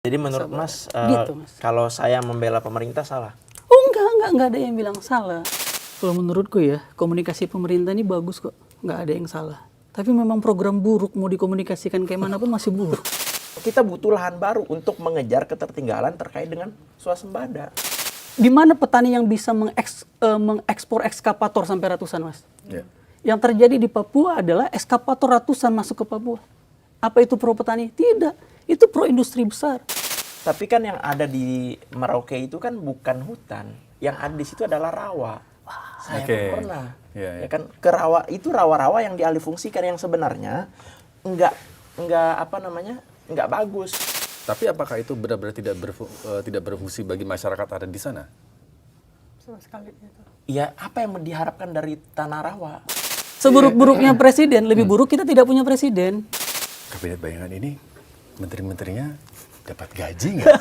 Jadi menurut Mas, Gitu, Mas. kalau saya membela pemerintah salah? Oh enggak ada yang bilang salah. Kalau menurutku ya, komunikasi pemerintah ini bagus kok, nggak ada yang salah. Tapi memang program buruk mau dikomunikasikan kayak mana pun masih buruk. Kita butuh lahan baru untuk mengejar ketertinggalan terkait dengan swasembada. Di mana petani yang bisa mengekspor ekskavator sampai ratusan, Mas? Ya. Yang terjadi di Papua adalah ekskavator ratusan masuk ke Papua. Apa itu pro petani? Tidak. Itu pro industri besar. Tapi kan yang ada di Merauke itu kan bukan hutan. Yang ada di situ adalah rawa. Saya Oke. pun pernah. Ya, ya. Ya kan ke rawa itu rawa-rawa yang dialihfungsikan yang sebenarnya enggak bagus. Tapi apakah itu benar-benar tidak berfungsi bagi masyarakat ada di sana? Sama sekali gitu. Ya apa yang diharapkan dari tanah rawa? Seburuk-buruknya presiden, lebih buruk kita tidak punya presiden. Kabinet bayangan ini, menteri-menterinya dapat gaji nggak?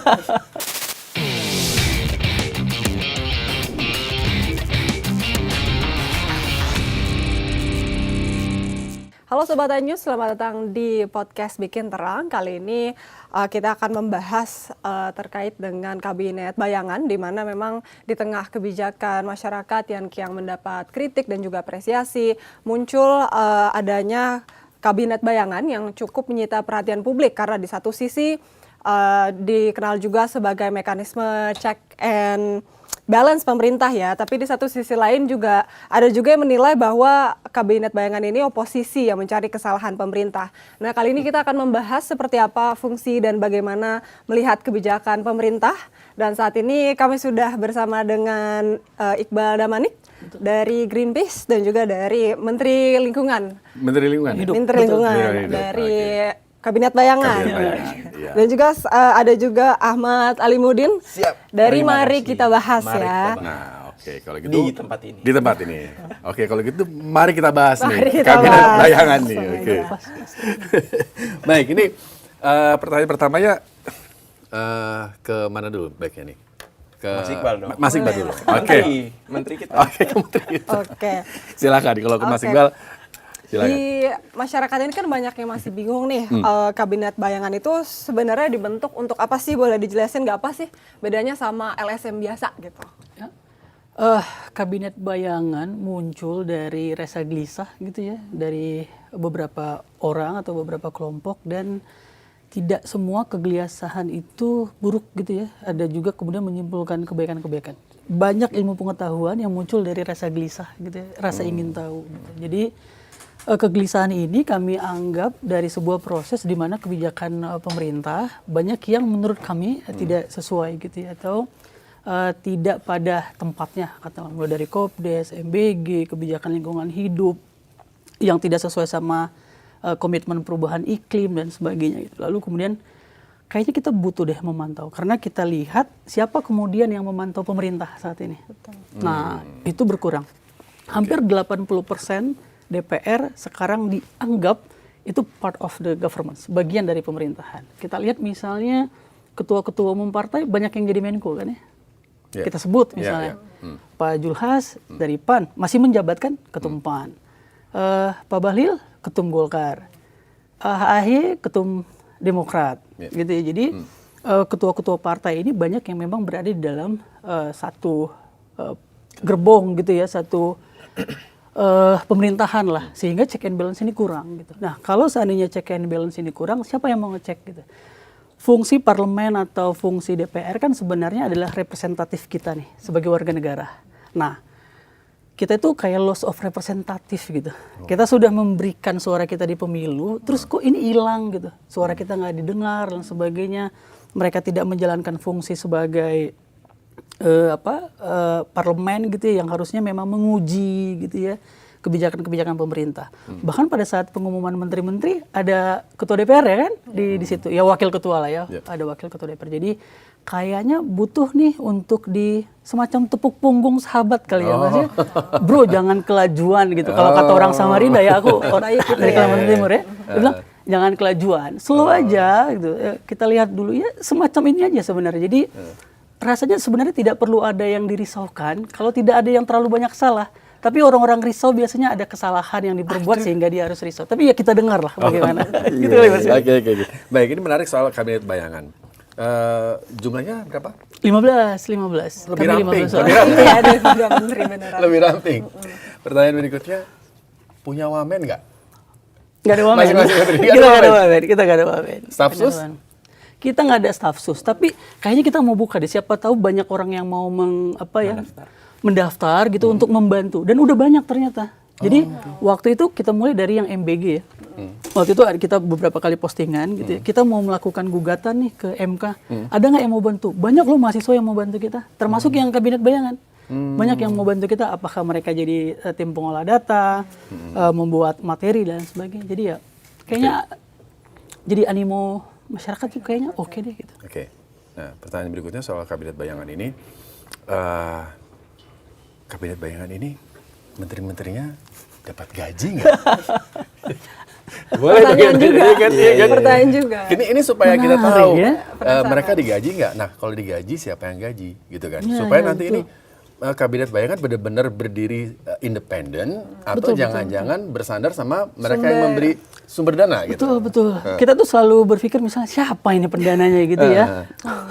Halo Sobat News, selamat datang di podcast Bikin Terang. Kali ini kita akan membahas terkait dengan kabinet bayangan, di mana memang di tengah kebijakan masyarakat yang kian mendapat kritik dan juga apresiasi, muncul adanya kabinet bayangan yang cukup menyita perhatian publik karena di satu sisi dikenal juga sebagai mekanisme check and balance pemerintah ya, tapi di satu sisi lain juga ada juga yang menilai bahwa kabinet bayangan ini oposisi yang mencari kesalahan pemerintah. Nah, kali ini kita akan membahas seperti apa fungsi dan bagaimana melihat kebijakan pemerintah. Dan saat ini kami sudah bersama dengan Iqbal Damanik dari Greenpeace dan juga dari Menteri Lingkungan. Menteri Lingkungan. Menteri Lingkungan dari Kabinet Bayangan. Kabinet Bayangan, iya. Dan juga ada juga Ahmad Alimuddin. Siap. Dari Terima Mari kasih. Kita Bahas Mari ya. kita bahas. Nah, oke, kalau gitu Di tempat ini. Di tempat ini. Oke, kalau gitu mari kita bahas Mari nih kita kabinet bahas. bayangan nih. Sama Oke. aja. Baik, ini pertanyaan pertamanya ke mana dulu baiknya nih? Ke Mas Iqbal dong. Mas Iqbal dulu. Oke. Menteri kita. Oke, ke Menteri kita. Oke. Silakan kalau ke Mas Oke. Iqbal. Silakan. Di masyarakat ini kan banyak yang masih bingung nih, kabinet bayangan itu sebenarnya dibentuk untuk apa sih? Boleh dijelasin nggak apa sih bedanya sama LSM biasa gitu? Ya. Kabinet bayangan muncul dari rasa gelisah gitu ya, dari beberapa orang atau beberapa kelompok, dan tidak semua kegelisahan itu buruk gitu ya. Ada juga kemudian menyimpulkan kebaikan-kebaikan. Banyak ilmu pengetahuan yang muncul dari rasa gelisah gitu ya, rasa ingin tahu gitu. Jadi kegelisahan ini kami anggap dari sebuah proses di mana kebijakan pemerintah banyak yang menurut kami tidak sesuai gitu ya, atau tidak pada tempatnya, katakanlah mulai dari Kopdes, MBG, kebijakan lingkungan hidup yang tidak sesuai sama komitmen perubahan iklim dan sebagainya gitu. Lalu kemudian kayaknya kita butuh deh memantau, karena kita lihat siapa kemudian yang memantau pemerintah saat ini. Nah, itu berkurang. Hampir 80% DPR sekarang dianggap itu part of the government, bagian dari pemerintahan. Kita lihat misalnya ketua-ketua umum partai banyak yang jadi Menko kan ya. Yeah. Kita sebut Yeah, misalnya yeah. Pak Julhas dari PAN masih menjabatkan ketum PAN. Pak Bahlil ketum Golkar. AHY ketum Demokrat. Yeah. Gitu ya. Jadi ketua-ketua partai ini banyak yang memang berada di dalam satu gerbong gitu ya, satu pemerintahan lah, sehingga check and balance ini kurang gitu. Nah, kalau seandainya check and balance ini kurang, siapa yang mau ngecek gitu? Fungsi parlemen atau fungsi DPR kan sebenarnya adalah representatif kita nih sebagai warga negara. Nah, kita itu kayak loss of representative gitu. Kita sudah memberikan suara kita di pemilu, terus kok ini hilang gitu. Suara kita nggak didengar dan sebagainya. Mereka tidak menjalankan fungsi sebagai parlemen gitu ya, yang harusnya memang menguji gitu ya kebijakan-kebijakan pemerintah. Bahkan pada saat pengumuman menteri-menteri ada ketua DPR ya kan di situ, ya wakil ketua lah ya, ada wakil ketua DPR. Jadi kayaknya butuh nih untuk di semacam tepuk punggung sahabat kali ya Mas ya. Bro, jangan kelajuan gitu. Kalau kata orang Samarinda ya, aku dari Kalimantan Timur ya, dia bilang jangan kelajuan, slow aja gitu. Kita lihat dulu ya, semacam ini aja sebenarnya. Jadi rasanya sebenarnya tidak perlu ada yang dirisaukan kalau tidak ada yang terlalu banyak salah. Tapi orang-orang risau biasanya ada kesalahan yang diperbuat sehingga dia harus risau. Tapi ya kita dengar lah bagaimana. Gitu kali Mas. Oke. Baik, ini menarik soal kabinet bayangan. Jumlahnya berapa? 15. Lebih Kami ramping. 15 orang. Iya, ada beberapa menteri beneran. Lebih ramping. Pertanyaan berikutnya, punya wamen nggak? Nggak ada wamen. Masing-masing menteri, nggak Kita ada nggak ada wamen. wamen. Kita nggak ada wamen. Staf sus? Beneran. Kita nggak ada staf sus, tapi kayaknya kita mau buka deh. Siapa tahu banyak orang yang mau mendaftar gitu untuk membantu. Dan udah banyak ternyata. Jadi waktu itu kita mulai dari yang MBG ya. Waktu itu kita beberapa kali postingan gitu ya. Kita mau melakukan gugatan nih ke MK. Ada nggak yang mau bantu? Banyak loh mahasiswa yang mau bantu kita. Termasuk yang kabinet bayangan. Banyak yang mau bantu kita. Apakah mereka jadi tim pengolah data, membuat materi dan sebagainya. Jadi ya kayaknya jadi animo masyarakat tuh kayaknya oke deh gitu. Oke. Nah, pertanyaan berikutnya soal kabinet bayangan ini. Kabinet bayangan ini, menteri-menterinya dapat gaji nggak? Boleh Pertanyaan dong, juga. iya kan? Pertanyaan juga. Ini supaya kita Menarik, tahu ya? mereka digaji nggak. Nah, kalau digaji siapa yang gaji, gitu kan? Ya, Supaya ya, nanti betul. ini kabinet bayangan benar-benar berdiri independen atau jangan-jangan bersandar sama mereka yang memberi sumber dana, gitu. Betul. Kita tuh selalu berpikir misalnya siapa ini pendananya gitu ya.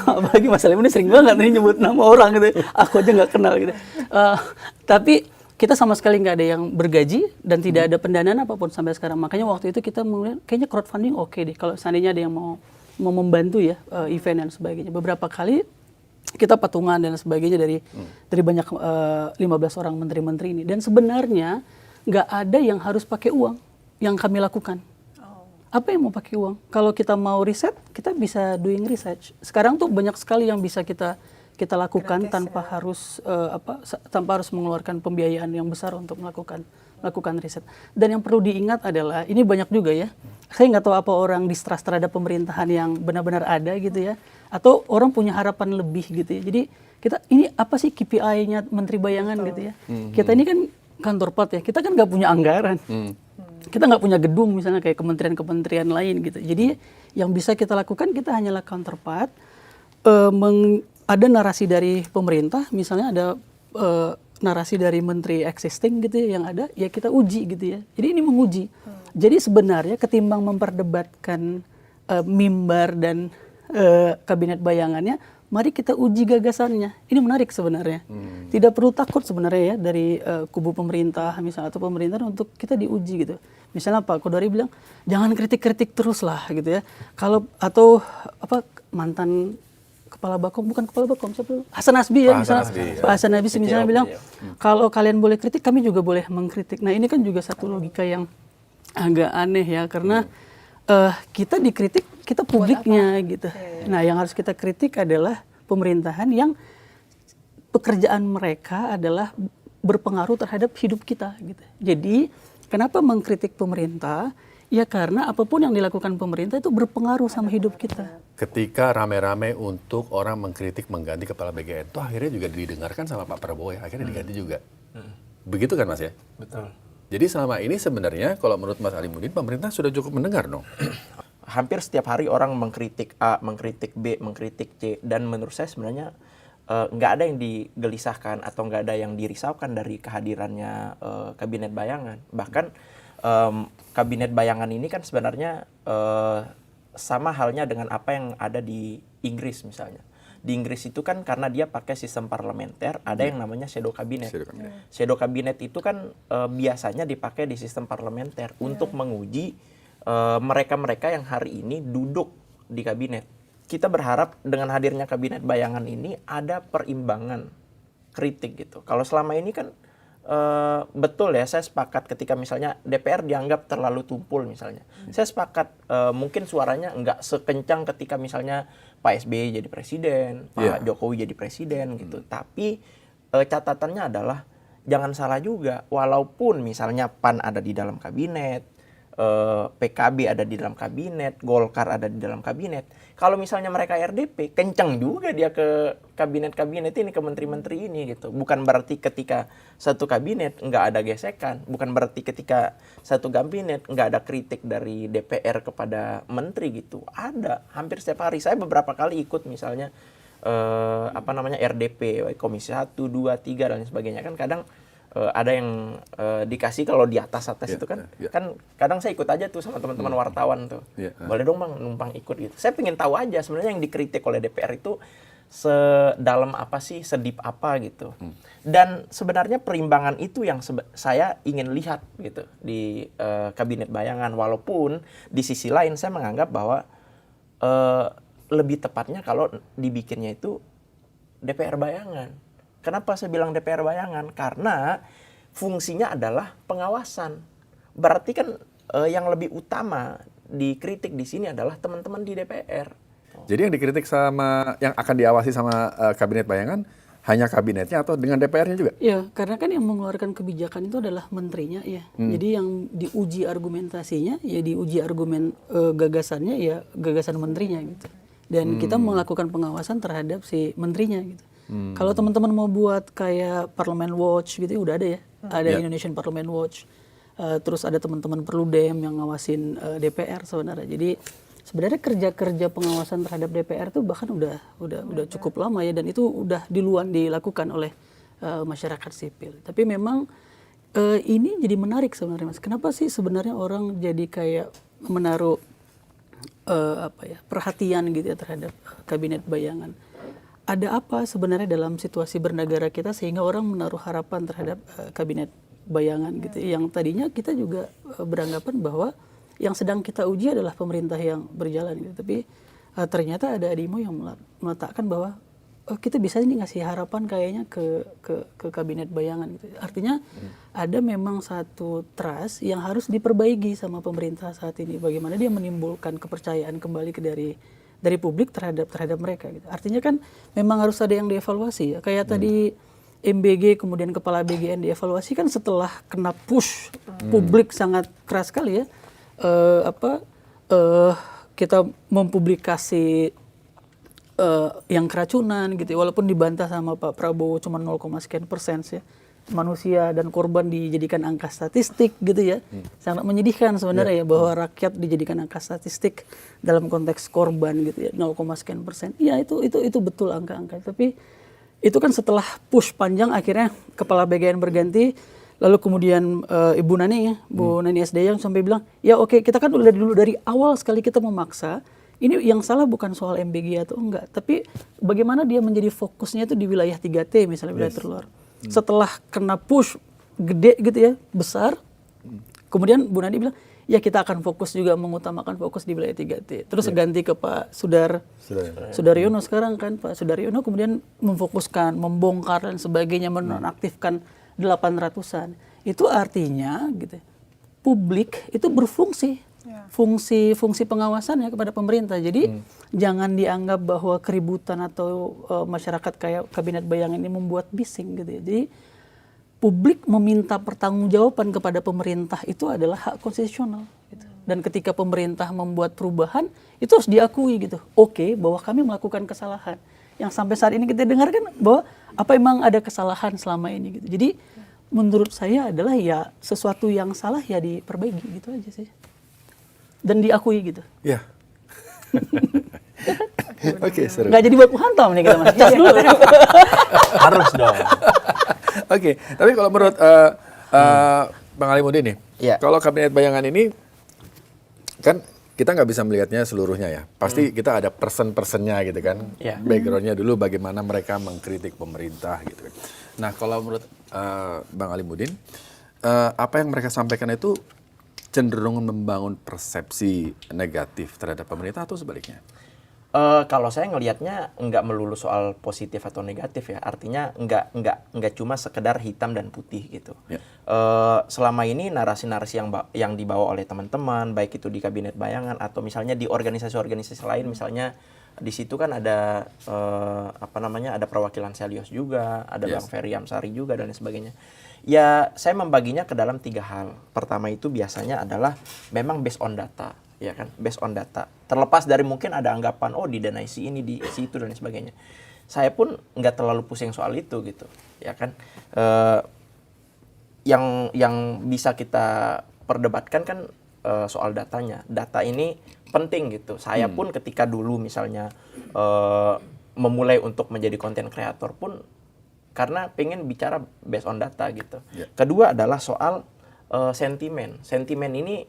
Apalagi Mas Salim ini sering banget nih nyebut nama orang gitu. Aku aja nggak kenal gitu. Tapi kita sama sekali nggak ada yang bergaji dan tidak ada pendanaan apapun sampai sekarang. Makanya waktu itu kita melihat kayaknya crowdfunding oke deh kalau seandainya ada yang mau membantu ya event dan sebagainya. Beberapa kali kita patungan dan sebagainya dari banyak 15 orang menteri-menteri ini. Dan sebenarnya nggak ada yang harus pakai uang yang kami lakukan. Apa yang mau pakai uang? Kalau kita mau riset, kita bisa doing research. Sekarang tuh banyak sekali yang bisa kita lakukan gratis, tanpa harus tanpa harus mengeluarkan pembiayaan yang besar untuk melakukan riset. Dan yang perlu diingat adalah ini banyak juga ya. Saya nggak tahu apa orang distrust terhadap pemerintahan yang benar-benar ada gitu ya, atau orang punya harapan lebih gitu ya. Jadi kita ini apa sih KPI-nya Menteri Bayangan gitu ya? Kita ini kan kantor part ya. Kita kan nggak punya anggaran. Kita nggak punya gedung misalnya kayak kementerian-kementerian lain gitu. Jadi yang bisa kita lakukan kita hanyalah counterpart. Ada narasi dari pemerintah, misalnya ada narasi dari menteri existing gitu ya, yang ada ya kita uji gitu ya. Jadi ini menguji. Jadi sebenarnya ketimbang memperdebatkan mimbar dan kabinet bayangannya, mari kita uji gagasannya. Ini menarik sebenarnya. Tidak perlu takut sebenarnya ya dari kubu pemerintah misalnya atau pemerintah untuk kita diuji gitu. Misalnya Pak Kodari bilang jangan kritik-kritik terus lah gitu ya. Atau mantan kepala Bakom, bukan kepala Bakom, siapa dulu? Hasan Nasbi ya misalnya. Pak Hasan Nasbi misalnya bilang kalau kalian boleh kritik, kami juga boleh mengkritik. Nah ini kan juga satu logika yang agak aneh ya, karena kita dikritik, kita publiknya gitu. Nah yang harus kita kritik adalah pemerintahan yang pekerjaan mereka adalah berpengaruh terhadap hidup kita gitu. Jadi kenapa mengkritik pemerintah? Ya karena apapun yang dilakukan pemerintah itu berpengaruh sama hidup kita. Ketika rame-rame untuk orang mengkritik mengganti kepala BGN, itu akhirnya juga didengarkan sama Pak Prabowo ya, akhirnya diganti juga. Begitu kan Mas ya? Betul. Jadi selama ini sebenarnya kalau menurut Mas Alimuddin, pemerintah sudah cukup mendengar dong. Hampir setiap hari orang mengkritik A, mengkritik B, mengkritik C, dan menurut saya sebenarnya nggak ada yang digelisahkan atau nggak ada yang dirisaukan dari kehadirannya kabinet bayangan. Bahkan kabinet bayangan ini kan sebenarnya sama halnya dengan apa yang ada di Inggris misalnya. Di Inggris itu kan karena dia pakai sistem parlementer, ada yang namanya shadow cabinet. Shadow cabinet itu kan biasanya dipakai di sistem parlementer untuk menguji mereka-mereka yang hari ini duduk di kabinet. Kita berharap dengan hadirnya kabinet bayangan ini ada perimbangan kritik gitu. Kalau selama ini kan betul ya, saya sepakat ketika misalnya DPR dianggap terlalu tumpul misalnya. Saya sepakat mungkin suaranya nggak sekencang ketika misalnya Pak SBY jadi presiden, Pak Jokowi jadi presiden gitu. Tapi catatannya adalah jangan salah juga, walaupun misalnya PAN ada di dalam kabinet, PKB ada di dalam kabinet, Golkar ada di dalam kabinet. Kalau misalnya mereka RDP, kencang juga dia ke kabinet-kabinet ini, ke menteri-menteri ini gitu. Bukan berarti ketika satu kabinet nggak ada gesekan, bukan berarti ketika satu kabinet nggak ada kritik dari DPR kepada menteri gitu. Ada, hampir setiap hari. Saya beberapa kali ikut misalnya RDP, Komisi 1, 2, 3 dan sebagainya. Kan kadang ada yang dikasih kalau di atas itu kan, kan kadang saya ikut aja tuh sama teman-teman wartawan tuh. Boleh dong Bang numpang ikut gitu. Saya pengen tahu aja sebenarnya yang dikritik oleh DPR itu sedalam apa sih, sedip apa gitu. Dan sebenarnya perimbangan itu yang saya ingin lihat gitu di Kabinet Bayangan. Walaupun di sisi lain saya menganggap bahwa lebih tepatnya kalau dibikinnya itu DPR Bayangan. Kenapa saya bilang DPR Bayangan? Karena fungsinya adalah pengawasan. Berarti kan yang lebih utama dikritik di sini adalah teman-teman di DPR. Jadi yang dikritik sama yang akan diawasi sama Kabinet Bayangan hanya kabinetnya atau dengan DPR-nya juga? Ya, karena kan yang mengeluarkan kebijakan itu adalah menterinya ya. Jadi yang diuji argumentasinya ya diuji argumen gagasannya ya gagasan menterinya gitu. Dan kita melakukan pengawasan terhadap si menterinya gitu. Kalau teman-teman mau buat kayak Parliament Watch gitu ya udah ada ya. Ada Indonesian Parliament Watch. Terus ada teman-teman Perludem yang ngawasin DPR sebenarnya. Jadi sebenarnya kerja-kerja pengawasan terhadap DPR tuh bahkan udah cukup lama ya, dan itu udah dilakukan oleh masyarakat sipil. Tapi memang ini jadi menarik sebenarnya Mas. Kenapa sih sebenarnya orang jadi kayak menaruh perhatian gitu ya terhadap Kabinet Bayangan? Ada apa sebenarnya dalam situasi bernegara kita sehingga orang menaruh harapan terhadap Kabinet Bayangan gitu? Yang tadinya kita juga beranggapan bahwa yang sedang kita uji adalah pemerintah yang berjalan gitu. Tapi ternyata ada Adimo yang meletakkan bahwa kita bisa nih ngasih harapan kayaknya ke Kabinet Bayangan gitu. Artinya ada memang satu trust yang harus diperbaiki sama pemerintah saat ini. Bagaimana dia menimbulkan kepercayaan kembali dari publik terhadap mereka gitu. Artinya kan memang harus ada yang dievaluasi ya. Kayak tadi MBG kemudian Kepala BGN dievaluasi kan setelah kena push publik sangat keras sekali ya. Kita mempublikasi yang keracunan gitu ya. Walaupun dibantah sama Pak Prabowo cuma 0, sekian persen ya. Manusia dan korban dijadikan angka statistik gitu ya. Sangat menyedihkan sebenarnya ya bahwa rakyat dijadikan angka statistik dalam konteks korban gitu ya, 0, sekian persen. Iya itu betul angka-angka. Tapi itu kan setelah push panjang akhirnya Kepala BGN berganti, lalu kemudian Ibu Nani ya, Bu Nani SDY yang sampai bilang, "Ya oke, kita kan udah dulu dari awal sekali kita memaksa. Ini yang salah bukan soal MBG atau enggak, tapi bagaimana dia menjadi fokusnya itu di wilayah 3T misalnya wilayah terluar." Setelah kena push gede gitu ya, besar, kemudian Bu Nadi bilang, ya kita akan fokus juga mengutamakan fokus di wilayah 3T. Terus ganti ke Pak Sudaryono sekarang kan, Pak Sudaryono kemudian memfokuskan, membongkar dan sebagainya, menonaktifkan 800-an. Itu artinya gitu, publik itu berfungsi. Fungsi pengawasannya kepada pemerintah. Jadi jangan dianggap bahwa keributan atau masyarakat kayak Kabinet Bayangan ini membuat bising gitu ya. Jadi publik meminta pertanggungjawaban kepada pemerintah itu adalah hak konstitusional gitu. Dan ketika pemerintah membuat perubahan itu harus diakui gitu. Oke, bahwa kami melakukan kesalahan. Yang sampai saat ini kita dengarkan bahwa apa emang ada kesalahan selama ini gitu. Jadi menurut saya adalah ya sesuatu yang salah ya diperbaiki gitu aja sih. Dan diakui gitu. Ya. Oke, seru. Nggak jadi baku hantam nih kita Mas. Cas dulu. Harus dong. Oke, tapi kalau menurut Bang Alimuddin nih, kalau Kabinet Bayangan ini kan kita nggak bisa melihatnya seluruhnya ya. Pasti kita ada person-personnya gitu kan. Backgroundnya dulu bagaimana mereka mengkritik pemerintah gitu kan. Nah, kalau menurut Bang Alimuddin, apa yang mereka sampaikan itu cenderung membangun persepsi negatif terhadap pemerintah atau sebaliknya? Kalau saya ngelihatnya nggak melulu soal positif atau negatif ya. Artinya nggak cuma sekedar hitam dan putih gitu. Selama ini narasi-narasi yang dibawa oleh teman-teman, baik itu di Kabinet Bayangan atau misalnya di organisasi-organisasi lain, misalnya di situ kan ada ada perwakilan Selyos juga, ada Bang Ferry Amsari juga dan sebagainya. Ya, saya membaginya ke dalam 3 hal. Pertama itu biasanya adalah memang based on data, ya kan? Based on data. Terlepas dari mungkin ada anggapan, oh didanai si ini, di si itu dan sebagainya. Saya pun nggak terlalu pusing soal itu gitu, ya kan? Yang bisa kita perdebatkan kan soal datanya. Data ini penting gitu. Saya pun ketika dulu misalnya memulai untuk menjadi content creator pun karena pengen bicara based on data gitu. Kedua adalah soal sentimen. Sentimen ini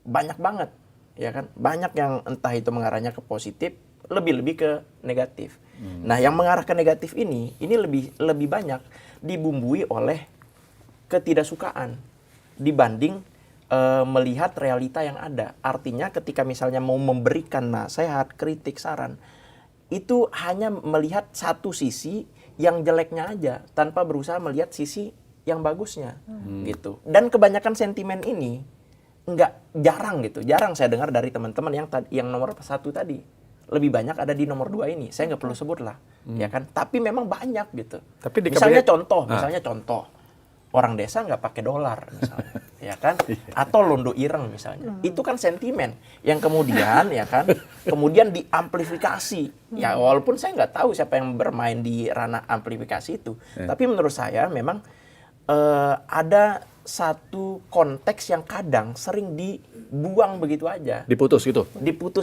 banyak banget, ya kan? Banyak yang entah itu mengarahnya ke positif, lebih-lebih ke negatif. Nah, yang mengarah ke negatif ini lebih banyak dibumbui oleh ketidaksukaan dibanding melihat realita yang ada. Artinya ketika misalnya mau memberikan nasihat, kritik, saran, itu hanya melihat satu sisi yang jeleknya aja tanpa berusaha melihat sisi yang bagusnya gitu. Dan kebanyakan sentimen ini jarang saya dengar dari teman-teman yang nomor 1 tadi. Lebih banyak ada di nomor 2 ini. Saya nggak perlu sebut lah, ya kan? Tapi memang banyak gitu. Tapi misalnya contoh, orang desa nggak pakai dolar misalnya, ya kan? Atau londo ireng misalnya. Itu kan sentimen yang kemudian ya kan, kemudian diamplifikasi. Ya walaupun saya nggak tahu siapa yang bermain di ranah amplifikasi itu, tapi menurut saya memang ada satu konteks yang kadang sering dibuang begitu aja. Diputus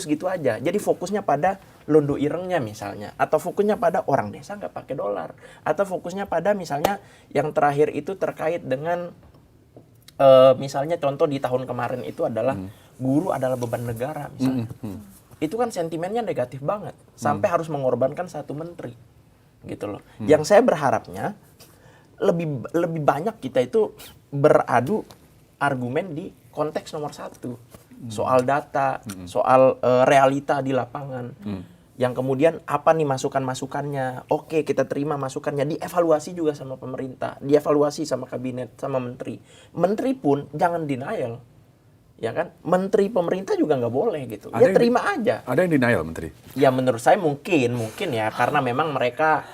gitu aja. Jadi fokusnya pada londo irengnya misalnya, atau fokusnya pada orang desa nggak pakai dolar, atau fokusnya pada misalnya yang terakhir itu terkait dengan misalnya contoh di tahun kemarin itu adalah guru adalah beban negara misalnya. Itu kan sentimennya negatif banget, sampai harus mengorbankan satu menteri, gitu loh. Yang saya berharapnya lebih banyak kita itu beradu argumen di konteks nomor 1, soal data, soal realita di lapangan, yang kemudian apa nih masukan-masukannya, oke kita terima masukannya, dievaluasi juga sama pemerintah, dievaluasi sama kabinet, sama menteri pun jangan denial, ya kan, menteri pemerintah juga nggak boleh gitu, terima aja. Ada yang denial menteri? Ya menurut saya mungkin ya, karena memang mereka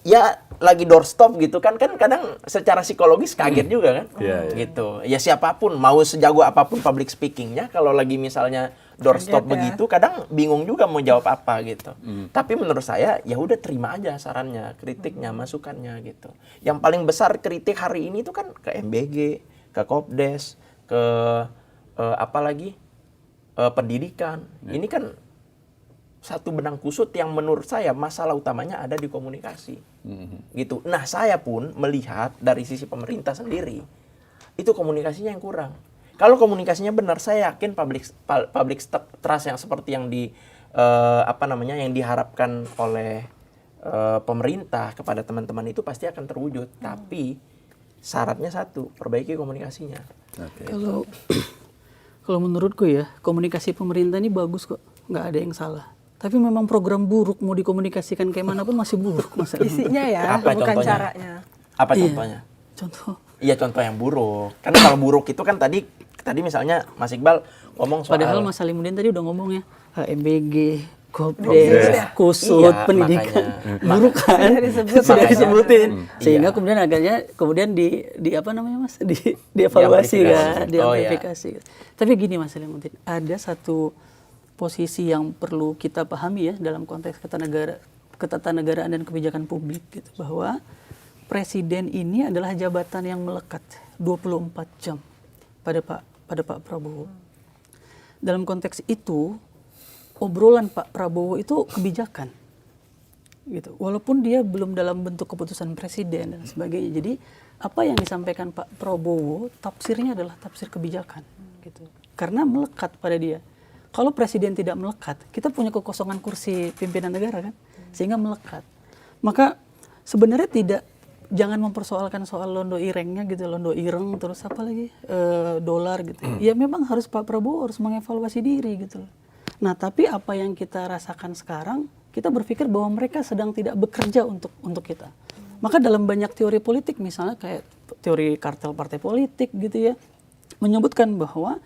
ya lagi doorstop gitu kan kadang secara psikologis kaget juga kan, gitu. Ya siapapun mau sejago apapun public speakingnya, kalau lagi misalnya doorstop begitu, kadang bingung juga mau jawab apa gitu. Tapi menurut saya ya udah terima aja sarannya, kritiknya, masukannya gitu. Yang paling besar kritik hari ini itu kan ke MBG, ke Kopdes, ke pendidikan. Ini kan satu benang kusut yang menurut saya masalah utamanya ada di komunikasi, gitu. Nah, saya pun melihat dari sisi pemerintah sendiri, itu komunikasinya yang kurang. Kalau komunikasinya benar, saya yakin public trust yang seperti yang yang diharapkan oleh pemerintah kepada teman-teman itu pasti akan terwujud. Tapi syaratnya satu, perbaiki komunikasinya. Kalau menurutku ya, komunikasi pemerintah ini bagus kok, nggak ada yang salah. Tapi memang program buruk mau dikomunikasikan kayak mana pun masih buruk masalahnya. Isinya ya, bukan contohnya? Caranya. Apa contohnya? Iya contoh yang buruk. Kan kalau buruk itu kan tadi misalnya Mas Iqbal ngomong soal. Padahal Mas Salimuddin tadi udah ngomong ya, MBG, Kopdes, Kusut, pendidikan, buruk kan? Sudah disebutin. Sehingga kemudian dievaluasi kan, diamplifikasi. Tapi gini Mas Salimuddin, ada satu posisi yang perlu kita pahami ya dalam konteks ketatanegaraan dan kebijakan publik gitu, bahwa presiden ini adalah jabatan yang melekat 24 jam pada Pak Prabowo. Dalam konteks itu, obrolan Pak Prabowo itu kebijakan gitu. Walaupun dia belum dalam bentuk keputusan presiden dan sebagainya. Jadi apa yang disampaikan Pak Prabowo tafsirnya adalah tafsir kebijakan gitu. Karena melekat pada dia. Kalau presiden tidak melekat, kita punya kekosongan kursi pimpinan negara kan, sehingga melekat. Maka sebenarnya jangan mempersoalkan soal londo irengnya gitu, londo ireng terus apa lagi dolar gitu. Ya memang harus Pak Prabowo harus mengevaluasi diri gitu. Nah tapi apa yang kita rasakan sekarang, kita berpikir bahwa mereka sedang tidak bekerja untuk kita. Maka dalam banyak teori politik misalnya kayak teori kartel partai politik gitu ya, menyebutkan bahwa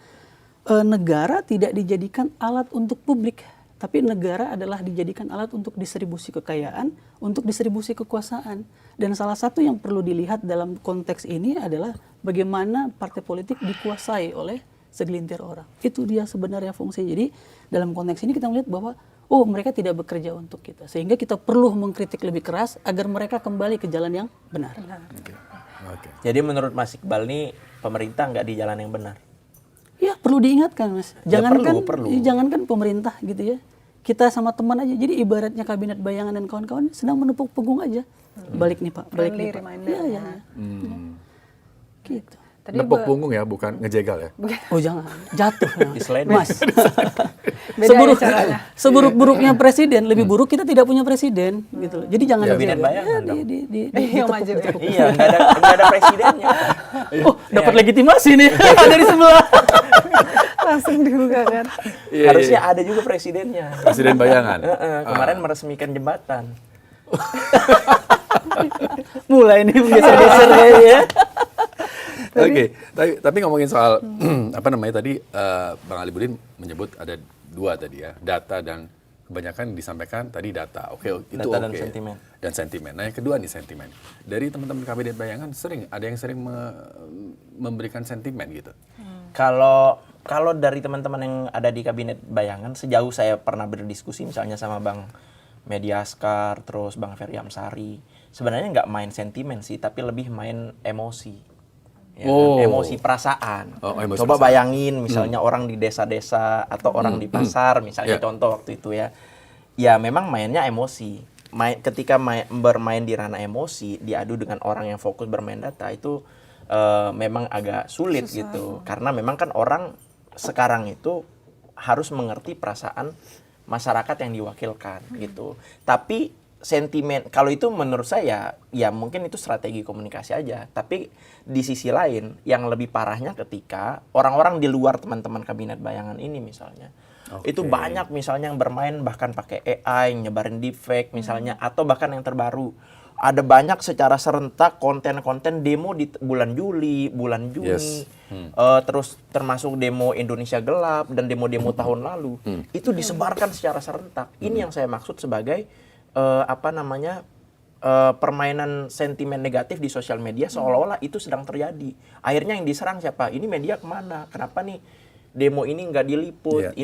negara tidak dijadikan alat untuk publik, tapi negara adalah dijadikan alat untuk distribusi kekayaan, untuk distribusi kekuasaan. Dan salah satu yang perlu dilihat dalam konteks ini adalah bagaimana partai politik dikuasai oleh segelintir orang. Itu dia sebenarnya fungsi. Jadi dalam konteks ini kita melihat bahwa mereka tidak bekerja untuk kita. Sehingga kita perlu mengkritik lebih keras agar mereka kembali ke jalan yang benar. Jadi menurut Mas Iqbal nih pemerintah nggak di jalan yang benar? Ya perlu diingatkan Mas. Jangankan pemerintah gitu ya. kita sama teman aja. Jadi ibaratnya kabinet bayangan dan kawan-kawan sedang menepuk punggung aja. Balik nih Pak, balik nih Pak. Iya, iya. Gitu. Nepuk punggung ya, bukan ngejegal ya. Oh jangan, jatuh ya. Mas. Seburuk-buruknya presiden, lebih buruk kita tidak punya presiden gitu loh. Jadi jangan kabinet bayangan dong. Iya, nggak ada presidennya. Oh, dapat legitimasi nih dari sebelah. Langsung dibuka kan. Harusnya ada juga presidennya. Presiden bayangan. Kemarin meresmikan jembatan. Mulai nih geser-geser ya. Oke, tapi ngomongin soal apa namanya tadi, Bang Ali Budin menyebut ada dua tadi ya, data dan kebanyakan disampaikan tadi data. Oke, itu data oke. Dan sentimen. Nah, yang kedua nih sentimen. Dari teman-teman kabinet bayangan ada yang sering memberikan sentimen gitu. Kalau dari teman-teman yang ada di kabinet bayangan, sejauh saya pernah berdiskusi misalnya sama Bang Mediaskar, terus Bang Ferry Amsari, sebenarnya nggak main sentimen sih, tapi lebih main emosi. Ya, emosi perasaan. Emosi Coba perasaan. bayangin misalnya orang di desa-desa atau orang di pasar misalnya contoh waktu itu ya. Ya memang mainnya emosi. Ketika bermain di ranah emosi diadu dengan orang yang fokus bermain data itu memang agak sulit gitu. Karena memang kan orang sekarang itu harus mengerti perasaan masyarakat yang diwakilkan gitu. Tapi sentimen kalau itu menurut saya ya mungkin itu strategi komunikasi aja, tapi di sisi lain yang lebih parahnya ketika orang-orang di luar teman-teman kabinet bayangan ini misalnya itu banyak misalnya yang bermain bahkan pakai AI nyebarin deepfake misalnya, atau bahkan yang terbaru ada banyak secara serentak konten-konten demo di bulan Juli, bulan Juni, terus termasuk demo Indonesia Gelap dan demo-demo tahun lalu itu disebarkan secara serentak. Ini yang saya maksud sebagai permainan sentimen negatif di sosial media seolah-olah itu sedang terjadi. Akhirnya yang diserang siapa? Ini media kemana? Kenapa nih demo ini nggak diliput?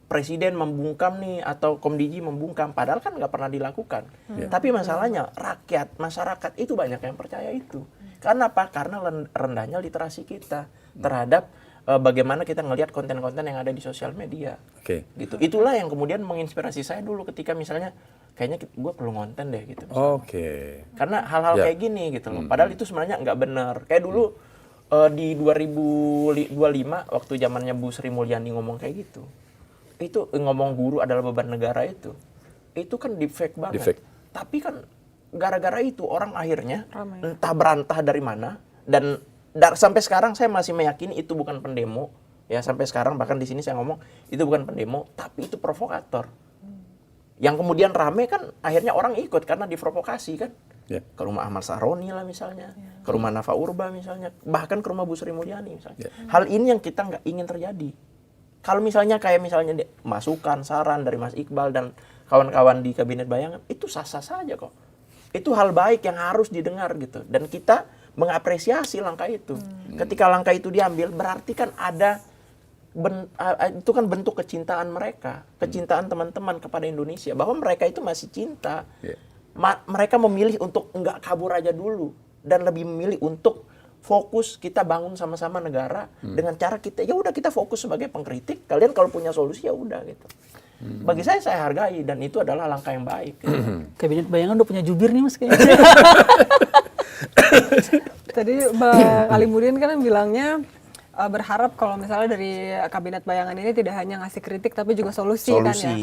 Presiden membungkam nih atau Komdiji membungkam. Padahal kan nggak pernah dilakukan. Tapi masalahnya rakyat, masyarakat itu banyak yang percaya itu. Karena apa? Karena rendahnya literasi kita terhadap bagaimana kita ngelihat konten-konten yang ada di sosial media. Gitu. Itulah yang kemudian menginspirasi saya dulu ketika misalnya kayaknya gue perlu konten deh gitu. Karena hal-hal kayak gini gitu loh. Padahal itu sebenarnya nggak benar. Kayak dulu di 2025 waktu zamannya Bu Sri Mulyani ngomong kayak gitu. Itu ngomong guru adalah beban negara itu. Itu kan deepfake banget. Tapi kan gara-gara itu orang akhirnya entah berantah dari mana dan sampai sekarang saya masih meyakini itu bukan pendemo. Ya sampai sekarang bahkan di sini saya ngomong itu bukan pendemo, tapi itu provokator. Yang kemudian rame kan akhirnya orang ikut karena diprovokasi kan. Ke rumah Ahmad Saroni lah misalnya, ke rumah Nafa Urba misalnya, bahkan ke rumah Bu Sri Mulyani misalnya. Hal ini yang kita nggak ingin terjadi. Kalau misalnya kayak misalnya masukan, saran dari Mas Iqbal dan kawan-kawan di kabinet bayangan, itu sah-sah saja kok. Itu hal baik yang harus didengar gitu. Dan kita mengapresiasi langkah itu. Ketika langkah itu diambil, berarti kan ada itu kan bentuk kecintaan mereka, kecintaan teman-teman kepada Indonesia, bahwa mereka itu masih cinta. Mereka memilih untuk enggak kabur aja dulu dan lebih memilih untuk fokus kita bangun sama-sama negara dengan cara kita ya udah kita fokus sebagai pengkritik, kalian kalau punya solusi ya udah gitu. Bagi saya hargai dan itu adalah langkah yang baik. Gitu. Kabinet bayangan udah punya jubir nih Mas kayaknya. Tadi Bang Ali Budin kan bilangnya berharap kalau misalnya dari kabinet bayangan ini tidak hanya ngasih kritik tapi juga solusi. Kan ya.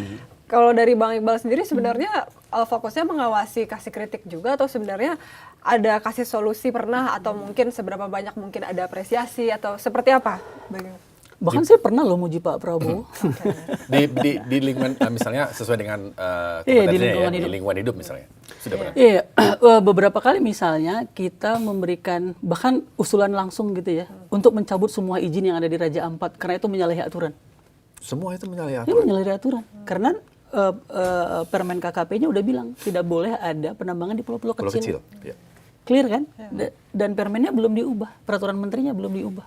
Kalau dari Bang Iqbal sendiri sebenarnya fokusnya mengawasi kasih kritik juga atau sebenarnya ada kasih solusi pernah atau mungkin seberapa banyak mungkin ada apresiasi atau seperti apa? Bahkan saya pernah loh muji Pak Prabowo. di lingkungan misalnya sesuai dengan di lingkungan hidup misalnya. Sudah pernah? Iya, beberapa kali misalnya kita memberikan bahkan usulan langsung gitu ya untuk mencabut semua izin yang ada di Raja Ampat karena itu menyalahi aturan. Semua itu menyalahi aturan? Itu menyalahi aturan. Karena Permen KKP-nya udah bilang tidak boleh ada penambangan di pulau-pulau kecil. Clear kan? Dan permennya belum diubah, peraturan menterinya belum diubah.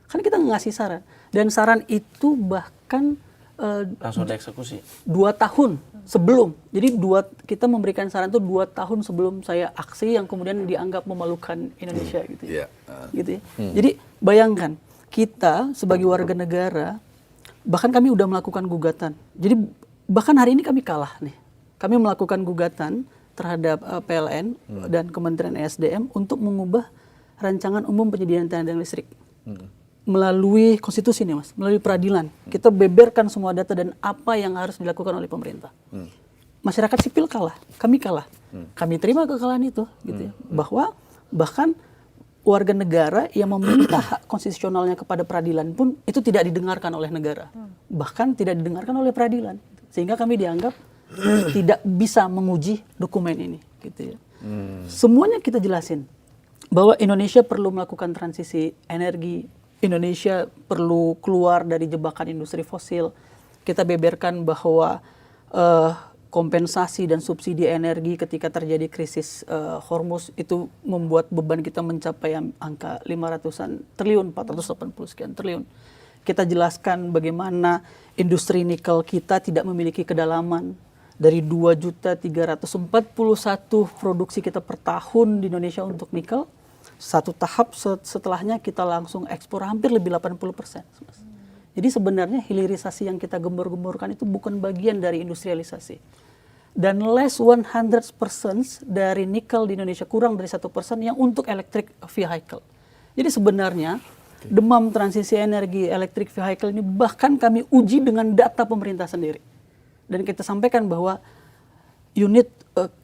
Kan kita ngasih saran. Dan saran itu bahkan langsung dieksekusi. 2 tahun sebelum. Jadi kita memberikan saran itu 2 tahun sebelum saya aksi yang kemudian dianggap memalukan Indonesia gitu ya. Gitu ya. Jadi bayangkan kita sebagai warga negara Bahkan kami udah melakukan gugatan. Jadi bahkan hari ini kami kalah nih. Kami melakukan gugatan terhadap PLN dan Kementerian ESDM untuk mengubah rancangan umum penyediaan tenaga listrik. Melalui konstitusi nih Mas, melalui peradilan. Kita beberkan semua data dan apa yang harus dilakukan oleh pemerintah. Masyarakat sipil kalah, kami kalah. Kami terima kekalahan itu gitu ya. Bahwa bahkan warga negara yang meminta hak konstitusionalnya kepada peradilan pun itu tidak didengarkan oleh negara. Bahkan tidak didengarkan oleh peradilan. Sehingga kami dianggap tidak bisa menguji dokumen ini gitu ya. Semuanya kita jelasin bahwa Indonesia perlu melakukan transisi energi, Indonesia perlu keluar dari jebakan industri fosil. Kita beberkan bahwa kompensasi dan subsidi energi ketika terjadi krisis Hormuz itu membuat beban kita mencapai angka 500-an triliun, 480 sekian triliun. Kita jelaskan bagaimana industri nikel kita tidak memiliki kedalaman. Dari 2.341 produksi kita per tahun di Indonesia untuk nikel, satu tahap setelahnya kita langsung ekspor hampir lebih 80%. Jadi sebenarnya hilirisasi yang kita gembor-gemborkan itu bukan bagian dari industrialisasi. Dan less 100% dari nikel di Indonesia, kurang dari 1% yang untuk electric vehicle. Jadi sebenarnya demam transisi energi electric vehicle ini bahkan kami uji dengan data pemerintah sendiri. Dan kita sampaikan bahwa unit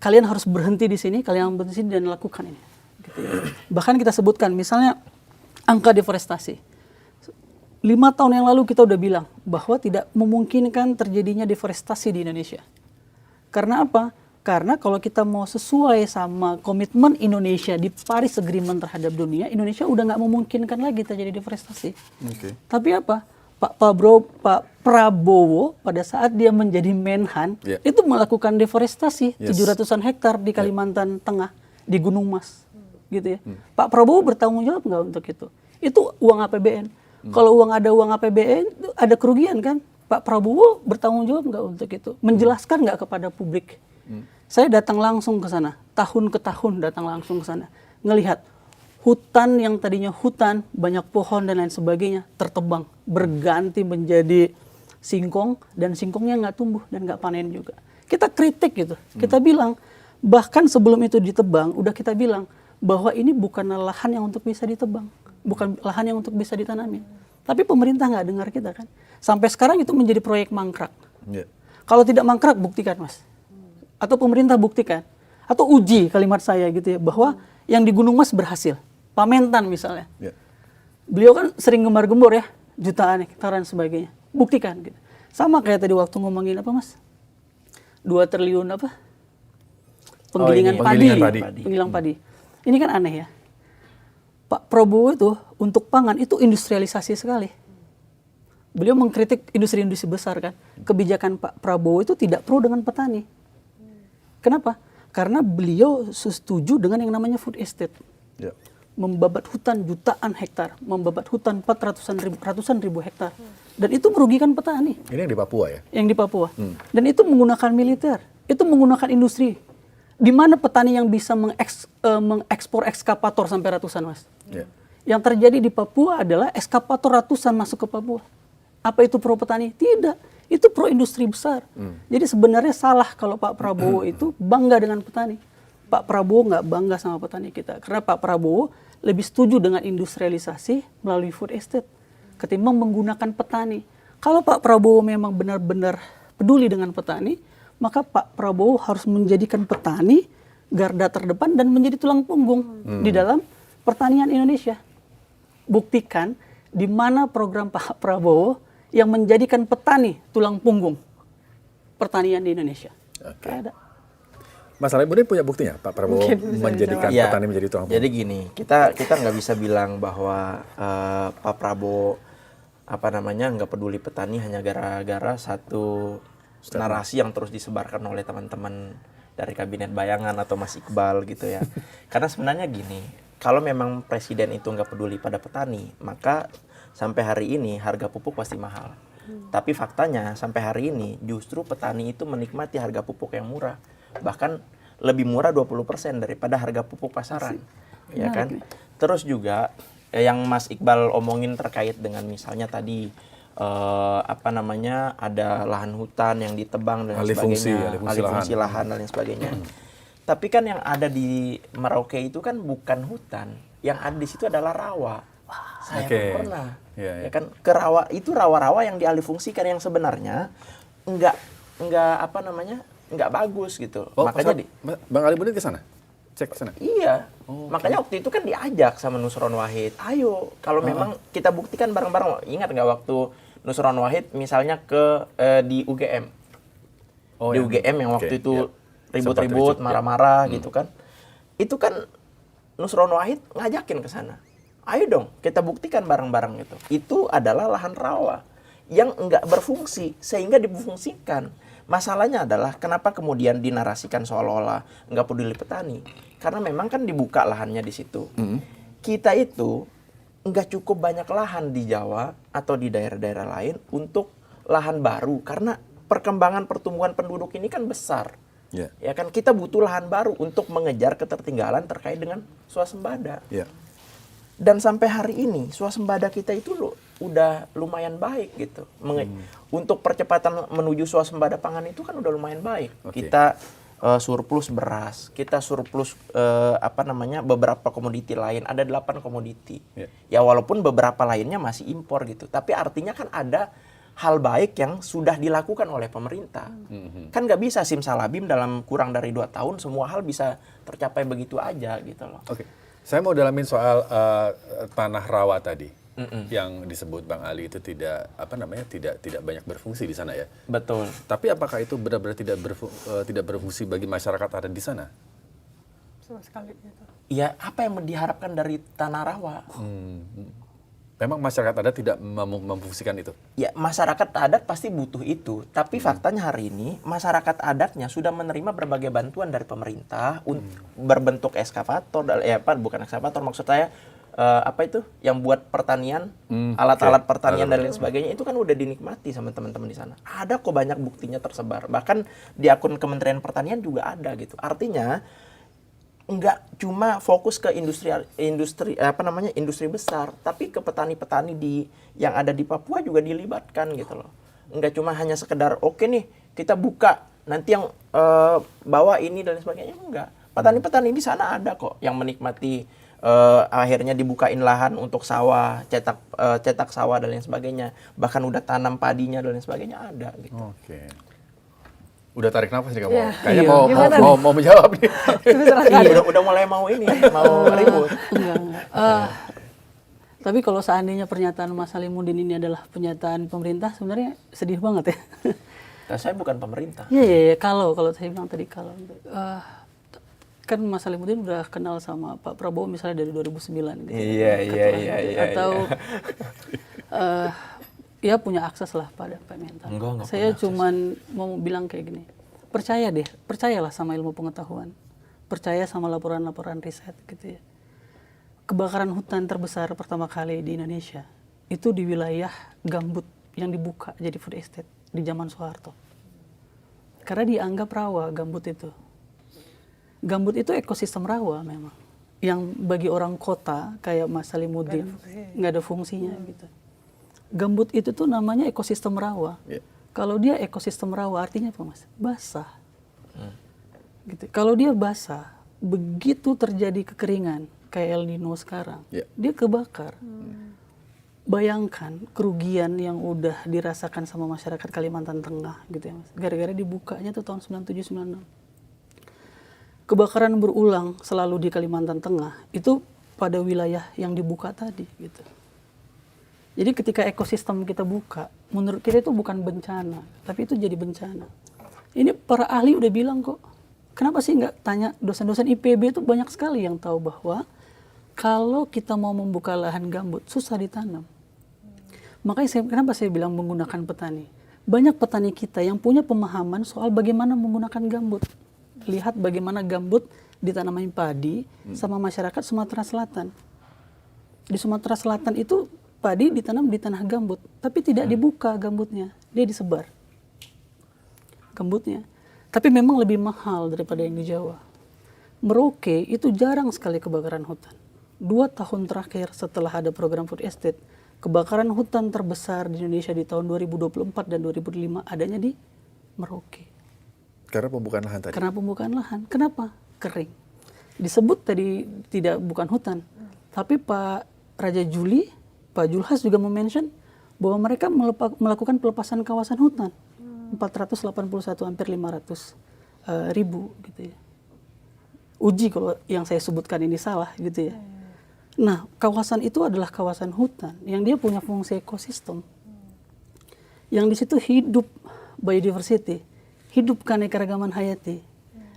kalian harus berhenti di sini, kalian berhenti di sini dan lakukan ini. Gitu ya. Bahkan kita sebutkan misalnya angka deforestasi. 5 tahun yang lalu kita udah bilang bahwa tidak memungkinkan terjadinya deforestasi di Indonesia. Karena apa? Karena kalau kita mau sesuai sama komitmen Indonesia di Paris Agreement terhadap dunia, Indonesia udah nggak memungkinkan lagi terjadi deforestasi. Tapi apa? Pak Prabowo pada saat dia menjadi Menhan itu melakukan deforestasi 700-an hektar di Kalimantan Tengah, di Gunung Mas. Gitu ya. Pak Prabowo bertanggung jawab nggak untuk itu? Itu uang APBN. Kalau ada uang APBN, ada kerugian kan? Pak Prabowo bertanggung jawab nggak untuk itu? Menjelaskan nggak kepada publik? Saya datang langsung ke sana, tahun ke tahun datang langsung ke sana, ngelihat hutan yang tadinya hutan, banyak pohon dan lain sebagainya, tertebang, berganti menjadi singkong, dan singkongnya nggak tumbuh dan nggak panen juga. Kita kritik gitu, kita bilang, bahkan sebelum itu ditebang, udah kita bilang, bahwa ini bukan lahan yang untuk bisa ditebang, bukan lahan yang untuk bisa ditanami. Tapi pemerintah nggak dengar kita kan. Sampai sekarang itu menjadi proyek mangkrak. Kalau tidak mangkrak, buktikan Mas. Atau pemerintah buktikan. Atau uji kalimat saya gitu ya, bahwa yang di Gunung Mas berhasil. Pamentan misalnya. Beliau kan sering gembar-gembor ya, jutaan hektaran sebagainya. Buktikan gitu. Sama kayak tadi waktu ngomongin apa Mas? 2 triliun apa? Penggilingan padi. Ini kan aneh ya. Pak Prabowo itu untuk pangan itu industrialisasi sekali. Beliau mengkritik industri-industri besar kan. Kebijakan Pak Prabowo itu tidak pro dengan petani. Kenapa? Karena beliau setuju dengan yang namanya food estate. Membabat hutan jutaan hektar, membabat hutan ratusan ribu hektar. Dan itu merugikan petani. Ini yang di Papua ya? Yang di Papua. Dan itu menggunakan militer. Itu menggunakan industri. Di mana petani yang bisa mengekspor ekskavator sampai ratusan Mas? Yang terjadi di Papua adalah ekskavator ratusan masuk ke Papua. Apa itu pro petani? Tidak. Itu pro industri besar. Jadi sebenarnya salah kalau Pak Prabowo itu bangga dengan petani. Pak Prabowo nggak bangga sama petani kita. Karena Pak Prabowo lebih setuju dengan industrialisasi melalui food estate ketimbang menggunakan petani. Kalau Pak Prabowo memang benar-benar peduli dengan petani, maka Pak Prabowo harus menjadikan petani garda terdepan dan menjadi tulang punggung di dalam pertanian Indonesia. Buktikan di mana program Pak Prabowo yang menjadikan petani tulang punggung pertanian di Indonesia. Ada. Mas Alaimuddin punya buktinya Pak Prabowo menjadikan petani menjadi tulang punggung? Jadi gini, kita nggak bisa bilang bahwa Pak Prabowo nggak peduli petani hanya gara-gara satu narasi yang terus disebarkan oleh teman-teman dari Kabinet Bayangan atau Mas Iqbal gitu ya. Karena sebenarnya gini, kalau memang presiden itu nggak peduli pada petani, maka sampai hari ini harga pupuk pasti mahal. Tapi faktanya sampai hari ini justru petani itu menikmati harga pupuk yang murah. Bahkan lebih murah 20% daripada harga pupuk pasaran. Ya kan? Terus juga yang Mas Iqbal omongin terkait dengan misalnya tadi ada lahan hutan yang ditebang dan Alih fungsi lahan dan lain sebagainya. Tapi kan yang ada di Merauke itu kan bukan hutan, yang ada di situ adalah rawa. Saya pernah, ya kan, ke rawa itu rawa-rawa yang dialihfungsikan yang sebenarnya nggak bagus gitu. Makanya Bang Ali Mudin ke sana? Cek ke sana? Iya. Makanya waktu itu kan diajak sama Nusron Wahid. Ayo, kalau memang kita buktikan bareng-bareng. Ingat nggak waktu Nusron Wahid misalnya di UGM? Di UGM yang waktu itu ribut-ribut, marah-marah gitu kan. Itu kan Nusron Wahid ngajakin ke sana. Ayo dong, kita buktikan bareng-bareng gitu. Itu adalah lahan rawa yang nggak berfungsi sehingga difungsikan. Masalahnya adalah kenapa kemudian dinarasikan seolah-olah nggak peduli petani? Karena memang kan dibuka lahannya di situ. Kita itu nggak cukup banyak lahan di Jawa atau di daerah-daerah lain untuk lahan baru karena perkembangan pertumbuhan penduduk ini kan besar. Ya kan, kita butuh lahan baru untuk mengejar ketertinggalan terkait dengan swasembada. Dan sampai hari ini swasembada kita itu udah lumayan baik gitu. Untuk percepatan menuju swasembada pangan itu kan udah lumayan baik. Kita surplus beras, kita surplus beberapa komoditi lain, ada 8 komoditi. Ya walaupun beberapa lainnya masih impor gitu. Tapi artinya kan ada hal baik yang sudah dilakukan oleh pemerintah. Kan nggak bisa simsalabim dalam kurang dari 2 tahun semua hal bisa tercapai begitu aja gitu loh. Saya mau dalamin soal tanah rawa tadi yang disebut Bang Ali itu tidak banyak berfungsi di sana ya. Betul. Tapi apakah itu benar-benar tidak berfungsi bagi masyarakat ada di sana? Sama sekali gitu. Ya, apa yang diharapkan dari tanah rawa? Memang masyarakat adat tidak memfungsikan itu? Ya, masyarakat adat pasti butuh itu. Tapi faktanya hari ini, masyarakat adatnya sudah menerima berbagai bantuan dari pemerintah berbentuk ekskavator, bukan ekskavator, maksud saya, yang buat pertanian, alat-alat pertanian dan lain sebagainya, itu kan udah dinikmati sama teman-teman di sana. Ada kok banyak buktinya tersebar. Bahkan di akun Kementerian Pertanian juga ada gitu. Artinya, nggak cuma fokus ke industri besar, tapi ke petani-petani yang ada di Papua juga dilibatkan gitu loh. Nggak cuma hanya sekedar oke nih kita buka nanti yang bawa ini dan sebagainya, enggak. Petani-petani di sana ada kok yang menikmati akhirnya dibukain lahan untuk sawah, cetak sawah dan lain sebagainya. Bahkan udah tanam padinya dan lain sebagainya ada gitu. Udah tarik nafas nih kamu. Kayaknya mau menjawab nih. Udah mulai mau ribut. Tapi kalau seandainya pernyataan Mas Salimuddin ini adalah pernyataan pemerintah, sebenarnya sedih banget ya. Saya bukan pemerintah. Iya. Kalau saya bilang tadi kan Mas Salimuddin udah kenal sama Pak Prabowo misalnya dari 2009 gitu. Iya. Atau ya punya akses lah pada Pak Mentan. Saya cuman mau bilang kayak gini, percayalah sama ilmu pengetahuan, percaya sama laporan-laporan riset gitu ya. Kebakaran hutan terbesar pertama kali di Indonesia itu di wilayah gambut yang dibuka jadi food estate di zaman Soeharto. Karena dianggap rawa gambut itu. Gambut itu ekosistem rawa memang, yang bagi orang kota kayak Mas Salimuddin nggak ada fungsinya gitu. Gambut itu tuh namanya ekosistem rawa. Kalau dia ekosistem rawa artinya apa Mas? Basah. Gitu. Kalau dia basah, begitu terjadi kekeringan kayak El Nino sekarang, dia kebakar. Bayangkan kerugian yang udah dirasakan sama masyarakat Kalimantan Tengah gitu ya Mas. Gara-gara dibukanya tuh tahun 97-96. Kebakaran berulang selalu di Kalimantan Tengah itu pada wilayah yang dibuka tadi gitu. Jadi ketika ekosistem kita buka, menurut kita itu bukan bencana, tapi itu jadi bencana. Ini para ahli udah bilang kok, kenapa sih nggak tanya dosen-dosen IPB itu banyak sekali yang tahu bahwa kalau kita mau membuka lahan gambut, susah ditanam. Makanya kenapa saya bilang menggunakan petani. Banyak petani kita yang punya pemahaman soal bagaimana menggunakan gambut. Lihat bagaimana gambut ditanami padi sama masyarakat Sumatera Selatan. Di Sumatera Selatan itu padi ditanam di tanah gambut, tapi tidak dibuka gambutnya, dia disebar gambutnya. Tapi memang lebih mahal daripada yang di Jawa. Merauke itu jarang sekali kebakaran hutan. 2 tahun terakhir setelah ada program food estate, kebakaran hutan terbesar di Indonesia di tahun 2024 dan 2005 adanya di Merauke. Karena pembukaan lahan tadi. Karena pembukaan lahan. Kenapa? Kering. Disebut tadi tidak bukan hutan. Tapi Pak Raja Juli, Pak Julhas juga mention bahwa mereka melakukan pelepasan kawasan hutan. 481 hampir 500 ribu gitu ya. Uji kalau yang saya sebutkan ini salah gitu ya. Nah, kawasan itu adalah kawasan hutan yang dia punya fungsi ekosistem. Yang di situ hidup biodiversity, hidup keanekaragaman hayati.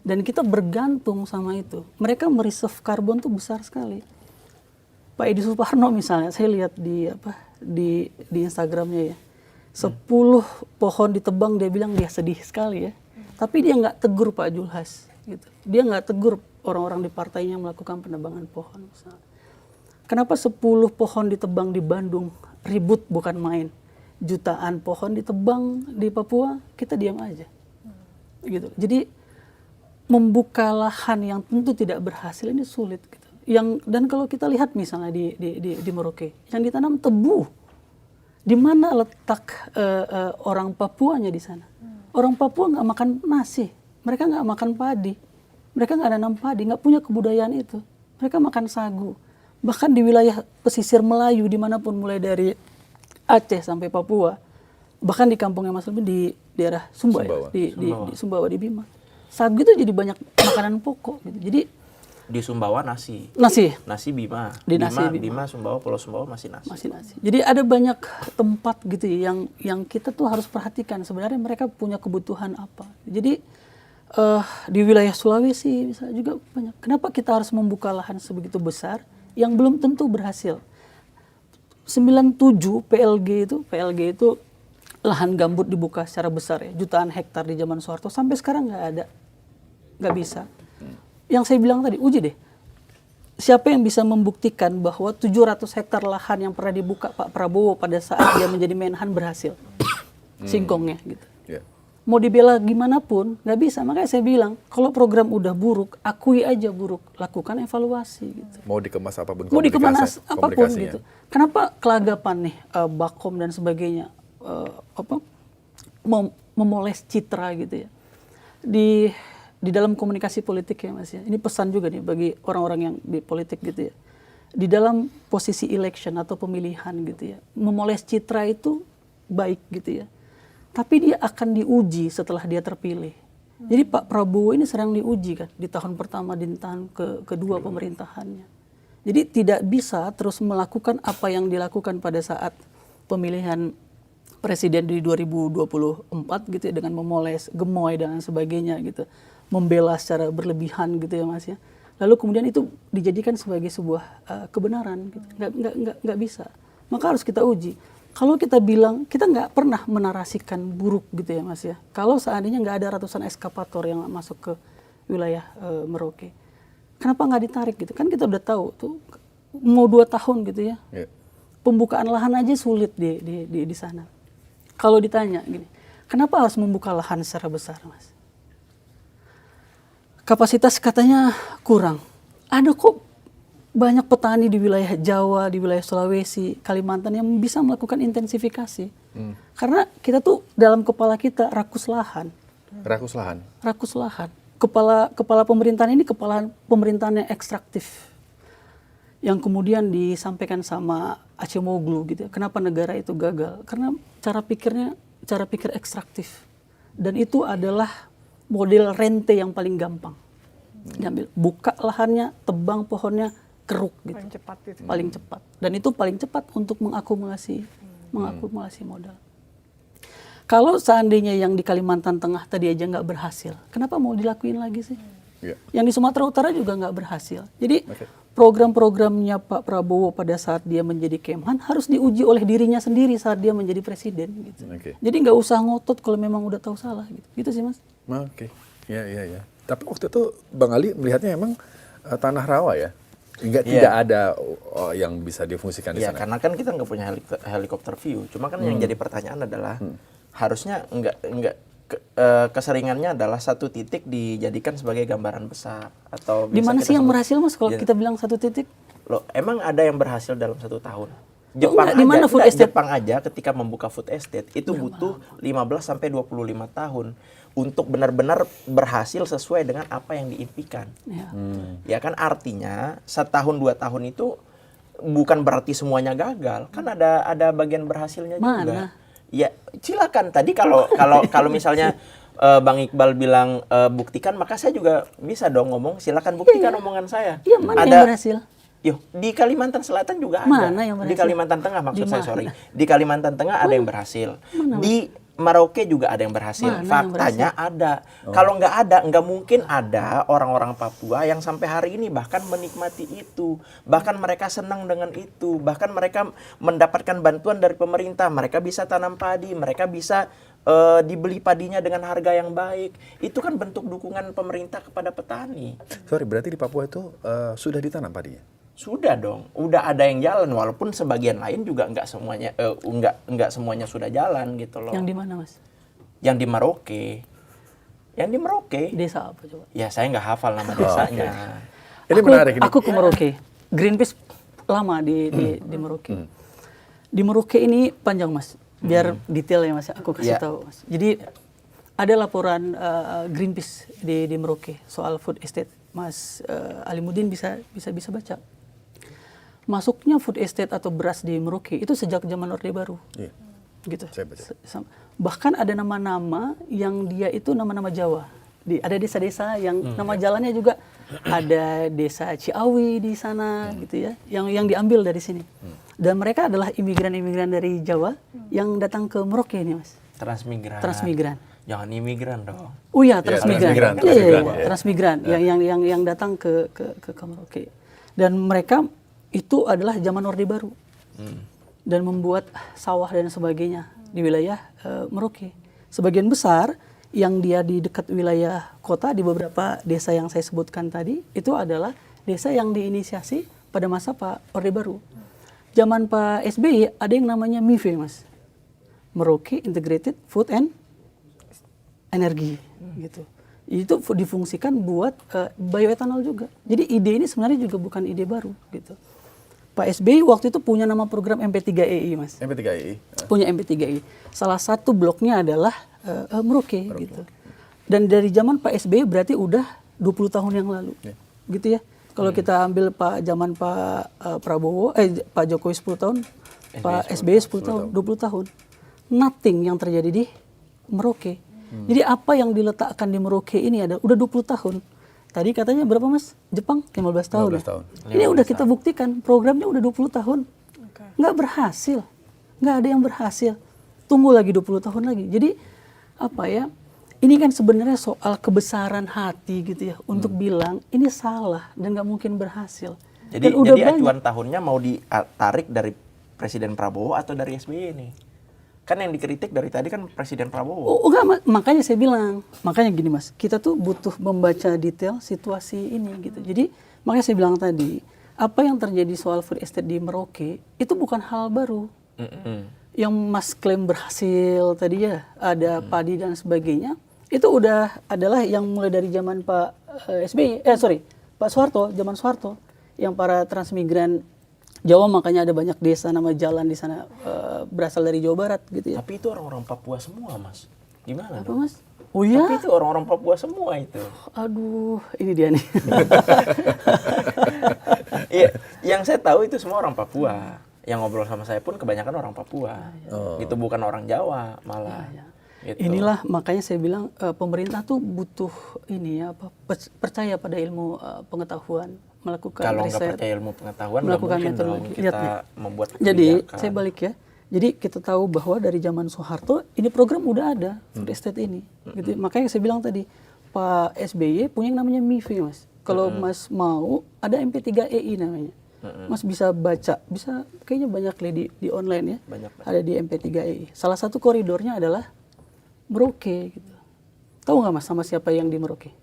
Dan kita bergantung sama itu. Mereka mereserve karbon tuh besar sekali. Pak Edi Suparno misalnya, saya lihat di Instagramnya ya. 10 pohon ditebang, dia bilang dia sedih sekali ya. Tapi dia nggak tegur Pak Julhas gitu. Dia nggak tegur orang-orang di partainya yang melakukan penebangan pohon misalnya. Kenapa 10 pohon ditebang di Bandung ribut bukan main? Jutaan pohon ditebang di Papua, kita diam aja. Gitu. Jadi membuka lahan yang tentu tidak berhasil ini sulit gitu. Dan kalau kita lihat misalnya di Merauke, yang ditanam tebu. Di mana letak orang Papuanya di sana? Orang Papua nggak makan nasi, mereka nggak makan padi, mereka nggak nanam padi, nggak punya kebudayaan itu. Mereka makan sagu. Bahkan di wilayah pesisir Melayu dimanapun mulai dari Aceh sampai Papua, bahkan di kampungnya Mas Lebih di daerah Sumbawa. Ya, di Sumbawa di Bima, sagu itu jadi banyak makanan pokok gitu. Jadi di Sumbawa nasi Bima, di Bima Sumbawa, Pulau Sumbawa masih nasi. Jadi ada banyak tempat gitu ya, yang kita tuh harus perhatikan sebenarnya mereka punya kebutuhan apa. Jadi di wilayah Sulawesi misalnya juga banyak. Kenapa kita harus membuka lahan sebegitu besar yang belum tentu berhasil? 97 PLG itu lahan gambut dibuka secara besar ya, jutaan hektar di zaman Soeharto, sampai sekarang nggak bisa. Yang saya bilang tadi, uji deh. Siapa yang bisa membuktikan bahwa 700 hektar lahan yang pernah dibuka Pak Prabowo pada saat dia menjadi Menhan berhasil? Singkongnya gitu. Yeah. Mau dibela gimana pun, nggak bisa. Makanya saya bilang, kalau program udah buruk, akui aja buruk. Lakukan evaluasi gitu. Mau dikemas apapun Mau dikemas apapun gitu. Kenapa kelagapan nih, Bakom dan sebagainya, memoles citra gitu ya. Di dalam komunikasi politik ya Mas ya, ini pesan juga nih bagi orang-orang yang di politik gitu ya. Di dalam posisi election atau pemilihan gitu ya, memoles citra itu baik gitu ya. Tapi dia akan diuji setelah dia terpilih. Jadi Pak Prabowo ini sedang diuji kan di tahun pertama, di tahun kedua pemerintahannya. Jadi tidak bisa terus melakukan apa yang dilakukan pada saat pemilihan presiden di 2024 gitu ya, dengan memoles, gemoy dan sebagainya gitu. Membela secara berlebihan gitu ya Mas ya. Lalu kemudian itu dijadikan sebagai sebuah kebenaran gitu. Nggak bisa. Maka harus kita uji. Kalau kita bilang, kita nggak pernah menarasikan buruk gitu ya Mas ya. Kalau seandainya nggak ada ratusan eskapator yang masuk ke wilayah Merauke, kenapa nggak ditarik gitu? Kan kita udah tahu tuh mau 2 tahun gitu ya. Yeah. Pembukaan lahan aja sulit di sana. Kalau ditanya gini, kenapa harus membuka lahan secara besar Mas? Kapasitas katanya kurang. Ada kok banyak petani di wilayah Jawa, di wilayah Sulawesi, Kalimantan yang bisa melakukan intensifikasi. Karena kita tuh dalam kepala kita rakus lahan. Rakus lahan. Kepala pemerintahan ini kepala pemerintahan yang ekstraktif. Yang kemudian disampaikan sama Acemoglu gitu. Kenapa negara itu gagal? Karena cara pikir ekstraktif. Dan itu adalah model rente yang paling gampang. Diambil, buka lahannya, tebang pohonnya, keruk gitu. Paling cepat itu. Paling cepat. Dan itu paling cepat untuk mengakumulasi modal. Kalau seandainya yang di Kalimantan Tengah tadi aja nggak berhasil, kenapa mau dilakuin lagi sih? Yeah. Yang di Sumatera Utara juga nggak berhasil. Jadi program-programnya Pak Prabowo pada saat dia menjadi Kemhan harus diuji oleh dirinya sendiri saat dia menjadi presiden gitu. Jadi nggak usah ngotot kalau memang udah tahu salah gitu. Gitu sih Mas. Oke. Ya. Tapi waktu itu Bang Ali melihatnya emang tanah rawa ya? Tidak ada yang bisa difungsikan di sana. Karena kan kita nggak punya helikopter view. Cuma kan yang jadi pertanyaan adalah harusnya keseringannya adalah satu titik dijadikan sebagai gambaran besar atau di mana sih yang berhasil Mas kalau kita bilang satu titik? Loh, emang ada yang berhasil dalam 1 tahun? Jepang aja ketika membuka food estate itu butuh 15 sampai 25 tahun untuk benar-benar berhasil sesuai dengan apa yang diimpikan. Ya kan, artinya 1-2 tahun itu bukan berarti semuanya gagal. Kan ada bagian berhasilnya juga. Ya, silakan. Tadi kalau misalnya Bang Iqbal bilang buktikan, maka saya juga bisa dong ngomong silakan buktikan omongan saya. Iya, mana yang berhasil? Di Kalimantan Selatan juga ada. Mana yang berhasil? Di Kalimantan Tengah maksud saya, sorry. Di Kalimantan Tengah ada yang berhasil. Di Merauke juga ada yang berhasil. Faktanya ada. Kalau nggak ada, nggak mungkin ada orang-orang Papua yang sampai hari ini bahkan menikmati itu. Bahkan mereka senang dengan itu. Bahkan mereka mendapatkan bantuan dari pemerintah. Mereka bisa tanam padi. Mereka bisa dibeli padinya dengan harga yang baik. Itu kan bentuk dukungan pemerintah kepada petani. Sorry, berarti di Papua itu sudah ditanam padinya? Sudah dong, udah ada yang jalan, walaupun sebagian lain juga nggak semuanya sudah jalan gitu loh. Yang di mana, Mas? Yang di Merauke. Yang di Merauke. Desa apa coba? Ya saya nggak hafal nama desanya. Ini menarik ini. Aku ke Merauke. Greenpeace lama di Merauke. Di Merauke ini panjang, Mas. Biar detail ya, Mas. Aku kasih tahu, Mas. Jadi ada laporan Greenpeace di Merauke soal food estate. Mas Alimuddin bisa baca. Masuknya food estate atau beras di Merauke itu sejak zaman Orde Baru. Gitu. Saya baca. Bahkan ada nama-nama yang dia itu nama-nama Jawa. Ada desa-desa yang nama jalannya juga ada desa Ciawi di sana gitu ya, yang diambil dari sini. Dan mereka adalah imigran-imigran dari Jawa yang datang ke Merauke ini, Mas. Transmigran. Jangan imigran dong. Oh iya, transmigran. Transmigran Ya. yang datang ke Merauke. Dan mereka itu adalah zaman Orde Baru. Dan membuat sawah dan sebagainya di wilayah Merauke. Sebagian besar yang dia di dekat wilayah kota di beberapa desa yang saya sebutkan tadi itu adalah desa yang diinisiasi pada masa Pak Orde Baru. Zaman Pak SBY ada yang namanya MIFE, Mas. Merauke Integrated Food and Energy gitu. Itu difungsikan buat bioetanol juga. Jadi ide ini sebenarnya juga bukan ide baru gitu. Pak SBY waktu itu punya nama program MP3EI, Mas. MP3EI. Punya MP3EI. Salah satu bloknya adalah Merauke gitu. Dan dari zaman Pak SBY berarti udah 20 tahun yang lalu. Gitu ya. Kalau kita ambil zaman Pak Prabowo, Pak Jokowi 10 tahun, Pak SBY 10 tahun, 20 tahun. Nothing yang terjadi di Merauke. Jadi apa yang diletakkan di Merauke ini ada udah 20 tahun. Tadi katanya berapa, Mas? Jepang 15 tahun. 15 tahun. Ini udah kita buktikan programnya udah 20 tahun. Nggak berhasil. Nggak ada yang berhasil. Tunggu lagi 20 tahun lagi. Jadi apa ya? Ini kan sebenarnya soal kebesaran hati gitu ya untuk bilang ini salah dan nggak mungkin berhasil. Jadi dan acuan tahunnya mau ditarik dari Presiden Prabowo atau dari SBY ini? Kan yang dikritik dari tadi kan Presiden Prabowo. Oh, enggak, makanya saya bilang, makanya gini, Mas, kita tuh butuh membaca detail situasi ini gitu. Jadi makanya saya bilang tadi, apa yang terjadi soal food estate di Merauke itu bukan hal baru. Yang Mas klaim berhasil tadi ya, ada padi dan sebagainya, itu udah adalah yang mulai dari zaman Pak Pak Soeharto, zaman Soeharto, yang para transmigran Jawa, makanya ada banyak desa nama jalan di sana berasal dari Jawa Barat gitu ya. Tapi itu orang-orang Papua semua, Mas. Gimana Apa, dong? Mas? Oh iya? Tapi itu orang-orang Papua semua itu. Aduh, ini dia nih. Iya, yang saya tahu itu semua orang Papua. Yang ngobrol sama saya pun kebanyakan orang Papua. Itu bukan orang Jawa malah. Gitu. Inilah makanya saya bilang pemerintah tuh butuh ini ya, percaya pada ilmu pengetahuan, melakukan kalau riset. Kalau nggak percaya ilmu pengetahuan, melakukan nggak mungkin dong kita membuat kebijakan. Jadi saya balik ya. Jadi kita tahu bahwa dari zaman Soeharto ini program udah ada food estate ini. Gitu. Makanya saya bilang tadi Pak SBY punya yang namanya MIFI, Mas. Kalau Mas mau ada MP3EI namanya. Mas bisa baca, bisa kayaknya banyak di online ya. Banyak. Ada di MP3EI. Salah satu koridornya adalah Merauke gitu. Tahu nggak, Mas, sama siapa yang di Merauke?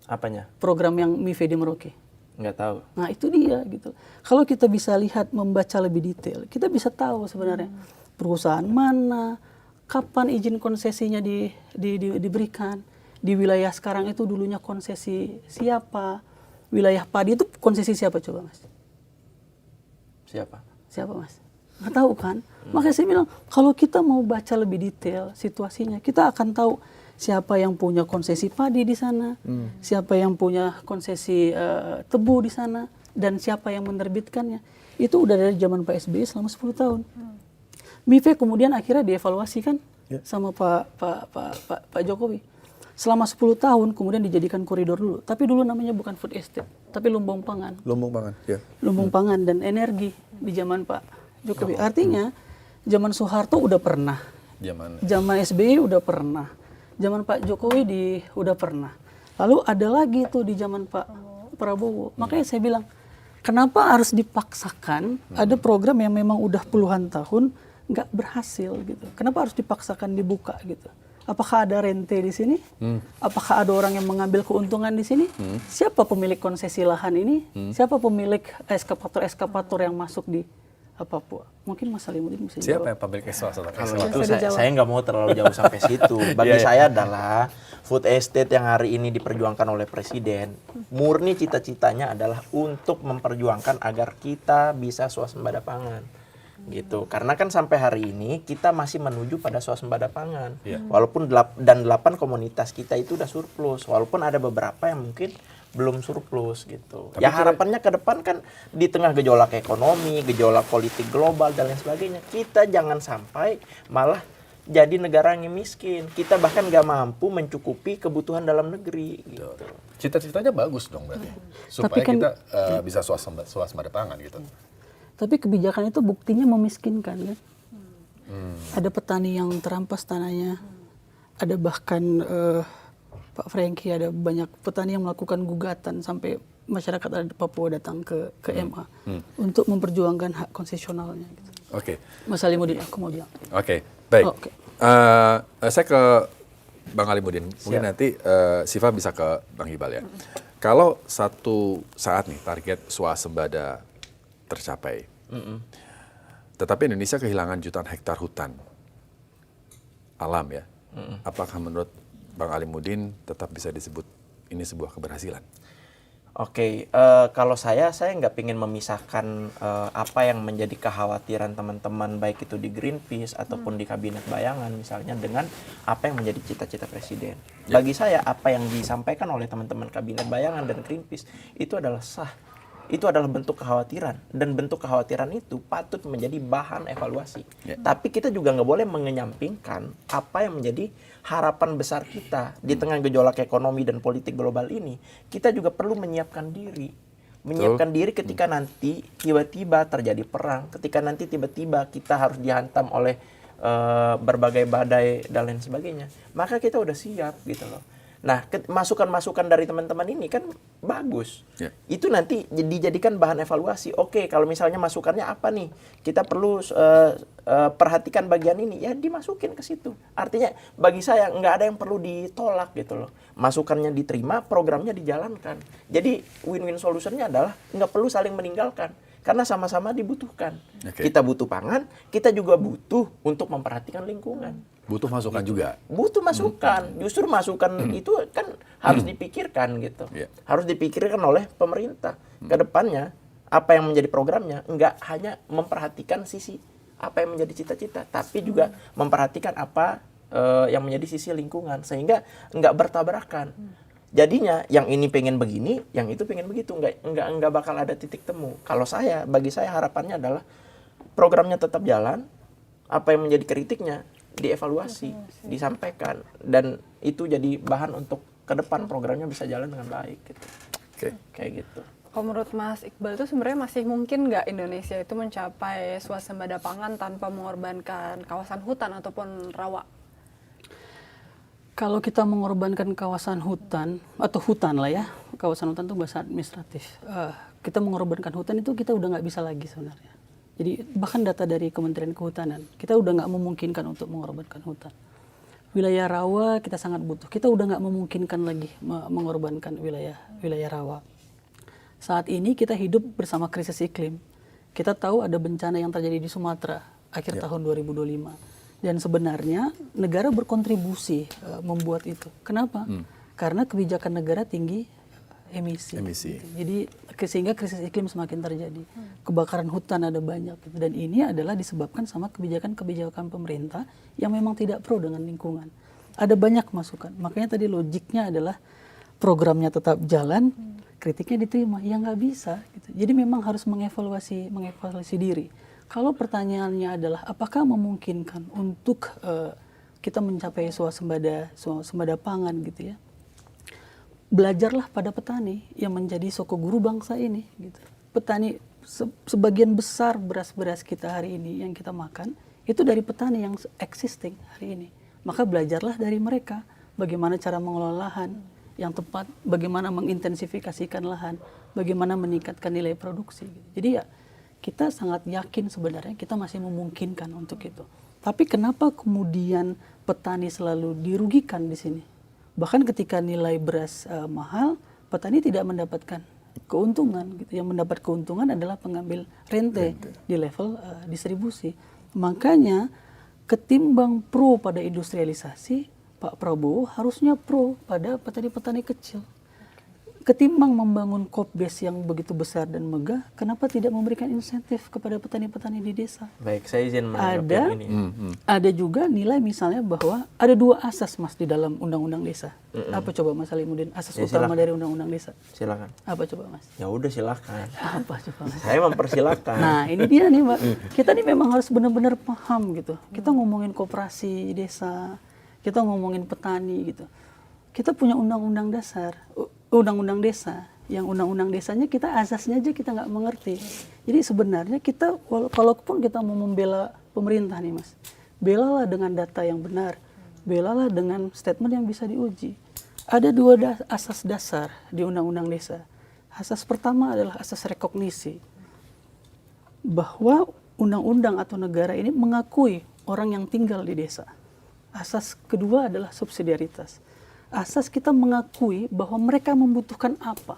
Apanya? Program yang MIFE di Merauke. Nggak tahu. Nah itu dia gitu. Kalau kita bisa lihat, membaca lebih detail, kita bisa tahu sebenarnya perusahaan mana, kapan izin konsesinya diberikan. Di wilayah sekarang itu dulunya konsesi siapa? Wilayah padi itu konsesi siapa coba, Mas? Siapa? Siapa, Mas? Nggak tahu kan? Makanya saya bilang, kalau kita mau baca lebih detail situasinya, kita akan tahu siapa yang punya konsesi padi di sana, siapa yang punya konsesi tebu di sana, dan siapa yang menerbitkannya. Itu udah dari zaman Pak SBY selama 10 tahun. MIFE kemudian akhirnya dievaluasi kan sama Pak Jokowi. Selama 10 tahun kemudian dijadikan koridor dulu. Tapi dulu namanya bukan food estate, tapi lumbung pangan. Lumbung pangan, ya. Lumbung pangan dan energi di zaman Pak Jokowi. Artinya zaman Soeharto udah pernah. Zaman SBY udah pernah. Zaman Pak Jokowi udah pernah. Lalu ada lagi tuh di zaman Pak Prabowo. Makanya saya bilang, kenapa harus dipaksakan ada program yang memang udah puluhan tahun nggak berhasil gitu. Kenapa harus dipaksakan dibuka gitu? Apakah ada rente di sini? Apakah ada orang yang mengambil keuntungan di sini? Siapa pemilik konsesi lahan ini? Siapa pemilik eskapator yang masuk di Papua? Mungkin Mas Salimuddin bisa jawab. Siapa yang pemilik eskapator? Kalau itu saya nggak mau terlalu jauh sampai situ. Bagi saya adalah food estate yang hari ini diperjuangkan oleh Presiden, murni cita-citanya adalah untuk memperjuangkan agar kita bisa swasembada pangan. Gitu. Karena kan sampai hari ini kita masih menuju pada swasembada pangan. Walaupun 8 komunitas kita itu udah surplus, walaupun ada beberapa yang mungkin belum surplus gitu. Tapi ya harapannya ke depan kan di tengah gejolak ekonomi, gejolak politik global dan lain sebagainya, kita jangan sampai malah jadi negara yang miskin. Kita bahkan nggak mampu mencukupi kebutuhan dalam negeri. Gitu. Cita-citanya bagus dong berarti, supaya kan, kita bisa swasembada pangan gitu. Tapi kebijakan itu buktinya memiskinkan kan. Ada petani yang terampas tanahnya, ada bahkan Pak Franky, ada banyak petani yang melakukan gugatan sampai masyarakat adat Papua datang ke MA untuk memperjuangkan hak konsesionalnya. Gitu. Oke. Mas Salimuddin, aku mau bilang. Oke, baik. Okay. Saya ke Bang Alimuddin. Mungkin nanti Siva bisa ke Bang Iqbal ya. Kalau satu saat nih target swasembada tercapai, tetapi Indonesia kehilangan jutaan hektar hutan alam ya. Apakah menurut Bang Alimuddin tetap bisa disebut ini sebuah keberhasilan? Oke, kalau saya nggak ingin memisahkan apa yang menjadi kekhawatiran teman-teman baik itu di Greenpeace ataupun di Kabinet Bayangan misalnya dengan apa yang menjadi cita-cita Presiden. Bagi saya apa yang disampaikan oleh teman-teman Kabinet Bayangan dan Greenpeace itu adalah sah. Itu adalah bentuk kekhawatiran dan bentuk kekhawatiran itu patut menjadi bahan evaluasi. Tapi kita juga nggak boleh mengenyampingkan apa yang menjadi harapan besar kita di tengah gejolak ekonomi dan politik global ini. Kita juga perlu menyiapkan diri. Menyiapkan diri ketika nanti tiba-tiba terjadi perang, ketika nanti tiba-tiba kita harus dihantam oleh berbagai badai dan lain sebagainya. Maka kita udah siap gitu loh. Nah, masukan-masukan dari teman-teman ini kan bagus. Itu nanti dijadikan bahan evaluasi. Oke, kalau misalnya masukannya apa nih? Kita perlu perhatikan bagian ini. Ya dimasukin ke situ. Artinya bagi saya nggak ada yang perlu ditolak gitu loh. Masukannya diterima, programnya dijalankan. Jadi win-win solutionnya adalah nggak perlu saling meninggalkan. Karena sama-sama dibutuhkan. Kita butuh pangan, kita juga butuh untuk memperhatikan lingkungan. Butuh masukan juga. Butuh masukan. Justru masukan itu kan harus dipikirkan gitu. Harus dipikirkan oleh pemerintah. Kedepannya apa yang menjadi programnya nggak hanya memperhatikan sisi apa yang menjadi cita-cita, tapi juga memperhatikan apa yang menjadi sisi lingkungan sehingga nggak bertabrakan. Jadinya yang ini pengen begini, yang itu pengen begitu, nggak bakal ada titik temu. Kalau bagi saya harapannya adalah programnya tetap jalan, apa yang menjadi kritiknya dievaluasi, disampaikan, dan itu jadi bahan untuk ke depan programnya bisa jalan dengan baik gitu. Kayak gitu. Kalau menurut Mas Iqbal itu sebenarnya masih mungkin nggak Indonesia itu mencapai swasembada pangan tanpa mengorbankan kawasan hutan ataupun rawa? Kalau kita mengorbankan kawasan hutan, atau hutan lah ya, kawasan hutan itu bahasa administratif. Kita mengorbankan hutan itu kita udah nggak bisa lagi sebenarnya. Jadi bahkan data dari Kementerian Kehutanan, kita udah nggak memungkinkan untuk mengorbankan hutan. Wilayah rawa kita sangat butuh. Kita udah nggak memungkinkan lagi mengorbankan wilayah rawa. Saat ini kita hidup bersama krisis iklim. Kita tahu ada bencana yang terjadi di Sumatera akhir tahun 2025. Dan sebenarnya negara berkontribusi membuat itu. Kenapa? Karena kebijakan negara tinggi emisi. Emisi. Gitu. Jadi sehingga krisis iklim semakin terjadi. Kebakaran hutan ada banyak gitu. Dan ini adalah disebabkan sama kebijakan-kebijakan pemerintah yang memang tidak pro dengan lingkungan. Ada banyak masukan. Makanya tadi logiknya adalah programnya tetap jalan, kritiknya diterima. Ya nggak bisa. Gitu. Jadi memang harus mengevaluasi diri. Kalau pertanyaannya adalah apakah memungkinkan untuk kita mencapai swasembada pangan gitu ya? Belajarlah pada petani yang menjadi soko guru bangsa ini. Gitu. Petani sebagian besar beras-beras kita hari ini yang kita makan itu dari petani yang existing hari ini. Maka belajarlah dari mereka bagaimana cara mengelola lahan yang tepat, bagaimana mengintensifikasikan lahan, bagaimana meningkatkan nilai produksi. Gitu. Jadi ya kita sangat yakin sebenarnya kita masih memungkinkan untuk itu. Tapi kenapa kemudian petani selalu dirugikan di sini? Bahkan ketika nilai beras mahal, petani tidak mendapatkan keuntungan. Gitu. Yang mendapat keuntungan adalah pengambil rente di level distribusi. Makanya ketimbang pro pada industrialisasi, Pak Prabowo harusnya pro pada petani-petani kecil. Ketimbang membangun COP-BES yang begitu besar dan megah, kenapa tidak memberikan insentif kepada petani-petani di desa? Baik, saya izin menanggapi ini. Ada juga nilai misalnya bahwa ada 2 asas Mas di dalam Undang-Undang Desa. Apa coba Mas Alimuddin? Asas utama dari Undang-Undang Desa. Silakan. Apa coba Mas? Ya udah silakan. Apa coba Mas? Saya mempersilakan. Nah ini dia nih Mbak. Kita nih memang harus benar-benar paham gitu. Kita ngomongin koperasi desa, kita ngomongin petani gitu. Kita punya undang-undang dasar, undang-undang desa, yang undang-undang desanya kita asasnya aja kita nggak mengerti. Jadi sebenarnya kita, kalaupun kita mau membela pemerintah nih Mas, belalah dengan data yang benar, belalah dengan statement yang bisa diuji. Ada 2 asas dasar di undang-undang desa. Asas pertama adalah asas rekognisi, bahwa undang-undang atau negara ini mengakui orang yang tinggal di desa. Asas kedua adalah subsidiaritas. Asas kita mengakui bahwa mereka membutuhkan apa.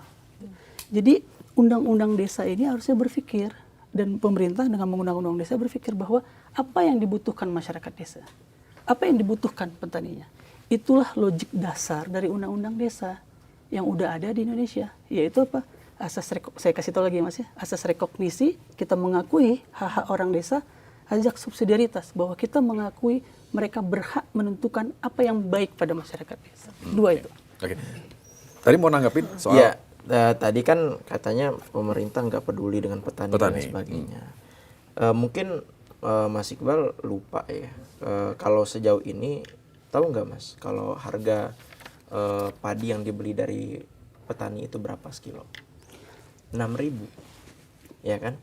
Jadi undang-undang desa ini harusnya berpikir, dan pemerintah dengan menggunakan undang-undang desa berpikir bahwa apa yang dibutuhkan masyarakat desa, apa yang dibutuhkan petaninya. Itulah logik dasar dari undang-undang desa yang udah ada di Indonesia, yaitu apa? Saya kasih tahu lagi Mas ya, asas rekognisi, kita mengakui hak-hak orang desa, ajak subsidiaritas, bahwa kita mengakui mereka berhak menentukan apa yang baik pada masyarakat desa. 2 itu. Oke. Tadi mau nanggapin soal... Ya, tadi kan katanya pemerintah nggak peduli dengan petani dan sebagainya. Mungkin Mas Iqbal lupa ya, kalau sejauh ini, tahu nggak Mas, kalau harga padi yang dibeli dari petani itu berapa sekilo? 6.000, ya kan?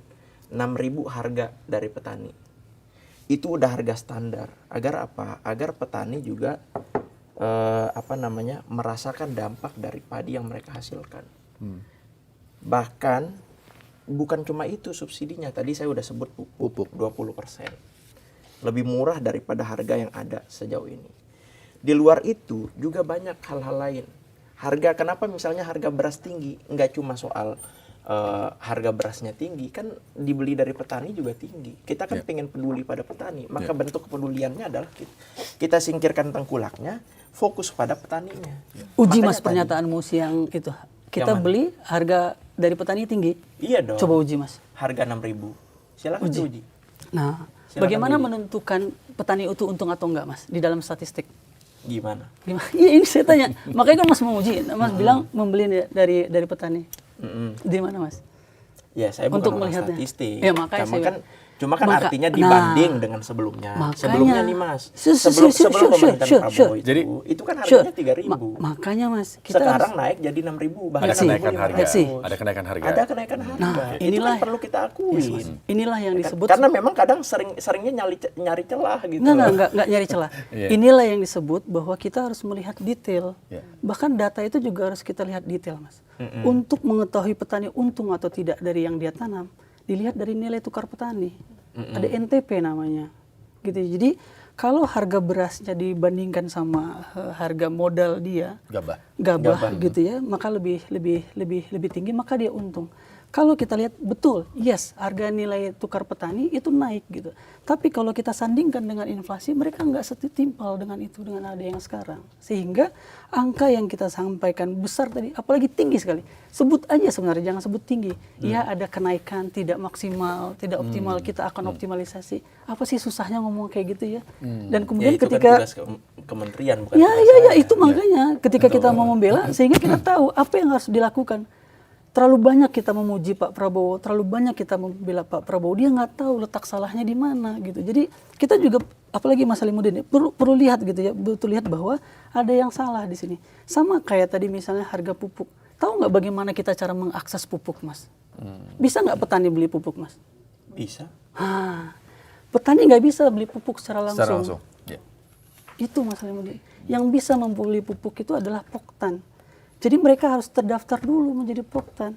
6.000 harga dari petani. Itu udah harga standar. Agar apa? Agar petani juga merasakan dampak dari padi yang mereka hasilkan. Bahkan bukan cuma itu subsidinya. Tadi saya udah sebut pupuk 20%. Lebih murah daripada harga yang ada sejauh ini. Di luar itu juga banyak hal-hal lain. Kenapa misalnya harga beras tinggi? Nggak cuma soal harga berasnya tinggi, kan dibeli dari petani juga tinggi. Kita kan pengen peduli pada petani, maka bentuk kepeduliannya adalah kita singkirkan tengkulaknya, fokus pada petaninya. Uji Makanya Mas pernyataanmu siang itu. Kita beli harga dari petani tinggi. Iya dong. Coba uji Mas. Harga 6.000. Silakan uji. Nah, Silakan bagaimana uji. menentukan petani itu untung atau enggak Mas di dalam statistik? Gimana? Iya ini saya tanya. Makanya kan Mas mau uji. Mas bilang membeli dari petani. Di mana Mas? Ya saya Untuk bukan orang melihatnya. statistik. Ya, makanya Cuma kan artinya dibanding dengan sebelumnya. Makanya, sebelumnya nih Mas. Sebelum pemerintahan Prabowo itu kan harganya 3.000. Makanya Mas, kita sekarang naik jadi 6.000. Ada kenaikan harga. Ada kenaikan harga. Nah, itu inilah kan perlu kita akui. Inilah yang disebut, Karena memang kadang seringnya nyari celah gitu. Enggak nyari celah. Inilah yang disebut bahwa kita harus melihat detail. Bahkan data itu juga harus kita lihat detail Mas. Untuk mengetahui petani untung atau tidak dari yang dia tanam, dilihat dari nilai tukar petani. Ada NTP namanya. Gitu. Jadi kalau harga berasnya dibandingkan sama harga modal dia, gabah gitu ya, maka lebih tinggi, maka dia untung. Kalau kita lihat betul, yes, harga nilai tukar petani itu naik gitu. Tapi kalau kita sandingkan dengan inflasi, mereka nggak setimpal dengan itu, dengan ada yang sekarang. Sehingga angka yang kita sampaikan besar tadi, apalagi tinggi sekali. Sebut aja sebenarnya, jangan sebut tinggi. Ya ada kenaikan, tidak maksimal, tidak optimal, kita akan optimalisasi. Apa sih susahnya ngomong kayak gitu ya? Dan kemudian itu ketika... kan tugas kementerian, bukan Ya, tugas ya, saya. itu makanya ketika kita mau membela, sehingga kita tahu apa yang harus dilakukan. Terlalu banyak kita memuji Pak Prabowo, terlalu banyak kita membela Pak Prabowo, dia nggak tahu letak salahnya di mana gitu. Jadi kita juga, apalagi Mas Salimuddin, perlu lihat gitu ya, betul lihat bahwa ada yang salah di sini. Sama kayak tadi misalnya harga pupuk. Tahu nggak bagaimana kita cara mengakses pupuk, Mas? Bisa nggak petani beli pupuk, Mas? Bisa. Petani nggak bisa beli pupuk secara langsung. Secara langsung. Ya. Itu Mas Salimuddin. Yang bisa membeli pupuk itu adalah Poktan. Jadi mereka harus terdaftar dulu menjadi Poktan.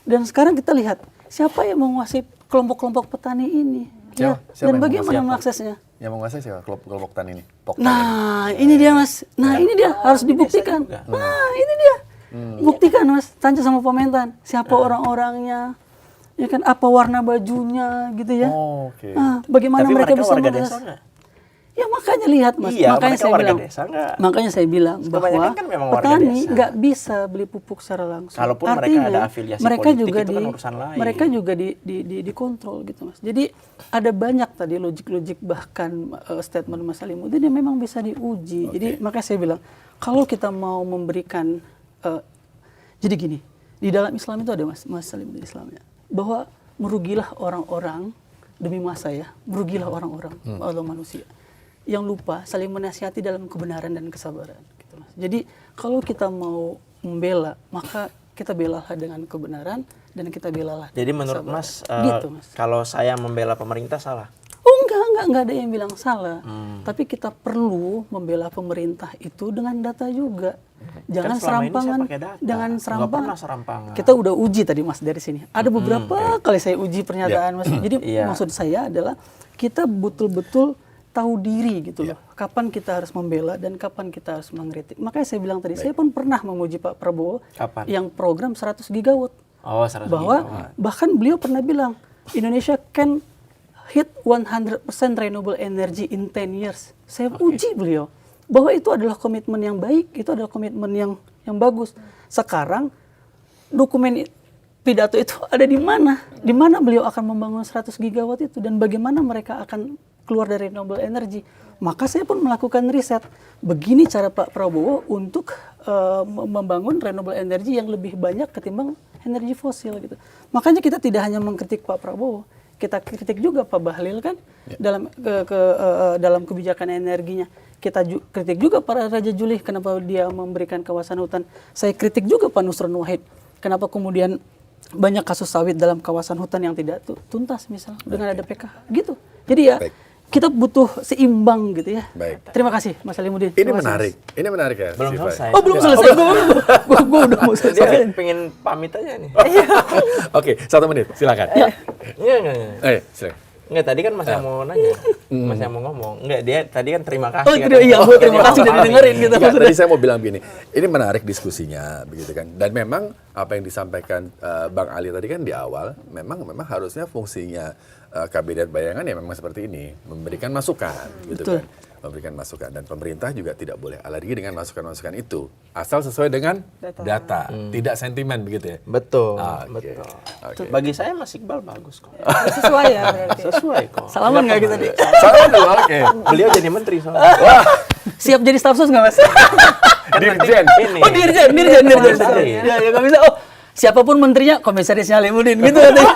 Dan sekarang kita lihat siapa yang menguasai kelompok-kelompok petani ini. Ya. Dan bagaimana mengaksesnya? Yang menguasai siapa kelompok petani ini? Poktan Nah, ini dia Mas. Nah, ini dia harus dibuktikan. Nah, ini dia. Buktikan Mas, tanya sama Pementan. Siapa orang-orangnya? Ya kan, apa warna bajunya gitu ya. Oh, oke. Nah, bagaimana Tapi mereka bisa warga mengakses? desa nggak? Ya makanya lihat Mas, Iya, makanya mereka saya warga bilang, desa nggak? makanya saya bilang bahwa Kebanyakan kan memang warga petani desa. nggak bisa beli pupuk secara langsung. Kalaupun mereka ada afiliasi mereka politik, juga itu kan urusan lain. mereka juga dikontrol gitu Mas. Jadi ada banyak tadi logik-logik bahkan statement Mas Salimuddin yang memang bisa diuji. Jadi makanya saya bilang kalau kita mau memberikan jadi gini, di dalam Islam itu ada Mas Salimuddin Islamnya bahwa merugilah orang-orang demi masa ya, merugilah orang-orang atau manusia yang lupa saling menasihati dalam kebenaran dan kesabaran gitu Mas. Jadi kalau kita mau membela, maka kita belalah dengan kebenaran dan kita belalah. Jadi menurut Mas, gitu, Mas. kalau saya membela pemerintah salah? Oh enggak ada yang bilang salah. Tapi kita perlu membela pemerintah itu dengan data juga. Jangan Kan selama ini saya serampangan, pakai data. jangan Nggak serampangan. pernah serampangan. Kita udah uji tadi Mas dari sini. Ada beberapa kali saya uji pernyataan Mas. Jadi Iya. maksud saya adalah kita betul-betul tahu diri gitu loh. Kapan kita harus membela dan kapan kita harus mengkritik. Makanya saya bilang tadi, saya pun pernah memuji Pak Prabowo Kapan? yang program 100 gigawatt. Oh, 100 Bahwa gigawatt. bahkan beliau pernah bilang Indonesia can hit 100% renewable energy in 10 years. Saya uji beliau bahwa itu adalah komitmen yang baik, itu adalah komitmen yang bagus. Sekarang dokumen pidato itu ada di mana? Di mana beliau akan membangun 100 gigawatt itu dan bagaimana mereka akan keluar dari renewable energy. Maka saya pun melakukan riset. Begini cara Pak Prabowo untuk membangun renewable energy yang lebih banyak ketimbang energi fosil gitu. Makanya kita tidak hanya mengkritik Pak Prabowo, kita kritik juga Pak Bahlil kan dalam kebijakan energinya. Kita kritik juga para Raja Juli kenapa dia memberikan kawasan hutan. Saya kritik juga Pak Nusron Wahid kenapa kemudian banyak kasus sawit dalam kawasan hutan yang tidak tuntas misalnya dengan ada PKH gitu. Jadi ya kita butuh seimbang gitu ya. Baik. Terima kasih Mas Salimuddin. Ini menarik. Ini menarik ya. Belum Siva? selesai. Oh belum selesai. Gue udah mau selesai. Dia pengen pamit aja nih. Oke, 1 menit. Silakan. Enggak. Silakan. Enggak, tadi kan Mas yang mau nanya. Mas yang mau ngomong. Enggak, dia tadi kan terima kasih. Oh iya, gue terima kasih udah didengerin gitu. Enggak, tadi saya mau bilang begini, ini menarik diskusinya, begitu kan. Dan memang apa yang disampaikan Bang Ali tadi kan di awal, memang harusnya fungsinya kabinet bayangan ya memang seperti ini, memberikan masukan, gitu kan. Memberikan masukan dan pemerintah juga tidak boleh alergi dengan masukan-masukan itu, asal sesuai dengan data, tidak sentimen begitu ya. Betul, Oke. betul. Oke. Bagi saya Mas Iqbal bagus kok. Sesuai ya berarti. Sesuai kok. Salaman nggak kita nih? Salah dulu, oke. Beliau jadi menteri soalnya. Wah, Siap jadi staf sus nggak Mas? Dirjen. Ini. Oh dirjen. Komisaris. Ya nggak bisa. Oh siapapun menterinya Komisaris Salimuddin gitu katanya.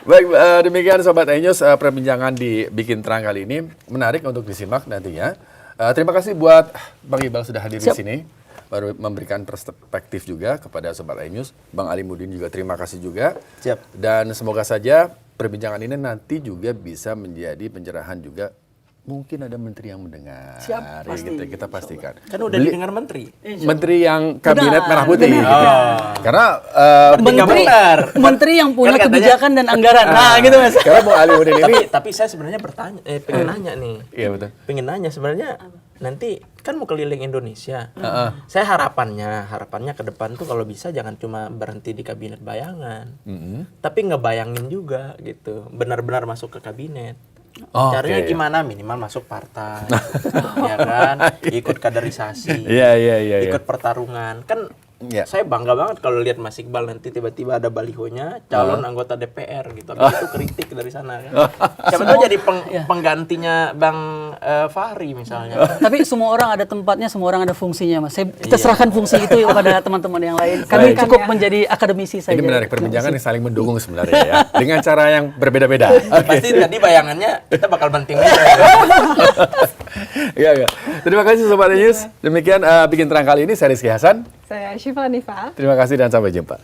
Baik, demikian Sobat iNews perbincangan di Bikin Terang kali ini menarik untuk disimak nantinya. Terima kasih buat Bang Iqbal sudah hadir di sini, baru memberikan perspektif juga kepada Sobat iNews. Bang Ali Mudin juga terima kasih juga. Siap. Dan semoga saja perbincangan ini nanti juga bisa menjadi pencerahan juga mungkin ada menteri yang mendengar. Siap, Ya, pasti. kita pastikan. Kan udah didengar menteri. Menteri yang kabinet Benar, merah putih. benar. Gitu. Karena Menteri, benar. menteri yang punya Kan katanya- kebijakan dan anggaran. Nah, gitu Mas. karena Bung Alimuddin ini Tapi saya sebenarnya pengen nanya nih. iya betul. Pengen nanya sebenarnya nanti kan mau keliling Indonesia. Saya harapannya ke depan tuh kalau bisa jangan cuma berhenti di kabinet bayangan, tapi ngebayangin juga gitu, benar-benar masuk ke kabinet. Oh, Caranya oke. gimana? Minimal masuk partai, ya kan? Ikut kaderisasi, Iya. ikut pertarungan. Kan Iya. saya bangga banget kalau lihat Mas Iqbal nanti tiba-tiba ada balihonya calon anggota DPR gitu. Habis itu kritik dari sana kan. Siapa tahu jadi penggantinya Bang Fahri misalnya. Tapi semua orang ada tempatnya, semua orang ada fungsinya, Mas. Kita serahkan fungsi itu kepada teman-teman yang lain. Kami Baik. cukup menjadi akademisi saja. Ini menarik perbincangan yang saling mendukung sebenarnya ya. Dengan cara yang berbeda-beda. Pasti tadi bayangannya kita bakal banting meja. Iya. Terima kasih Sobat News. Demikian Bikin Terang kali ini, saya Rizky Hasan. Saya Syifa Nifa. Terima kasih dan sampai jumpa.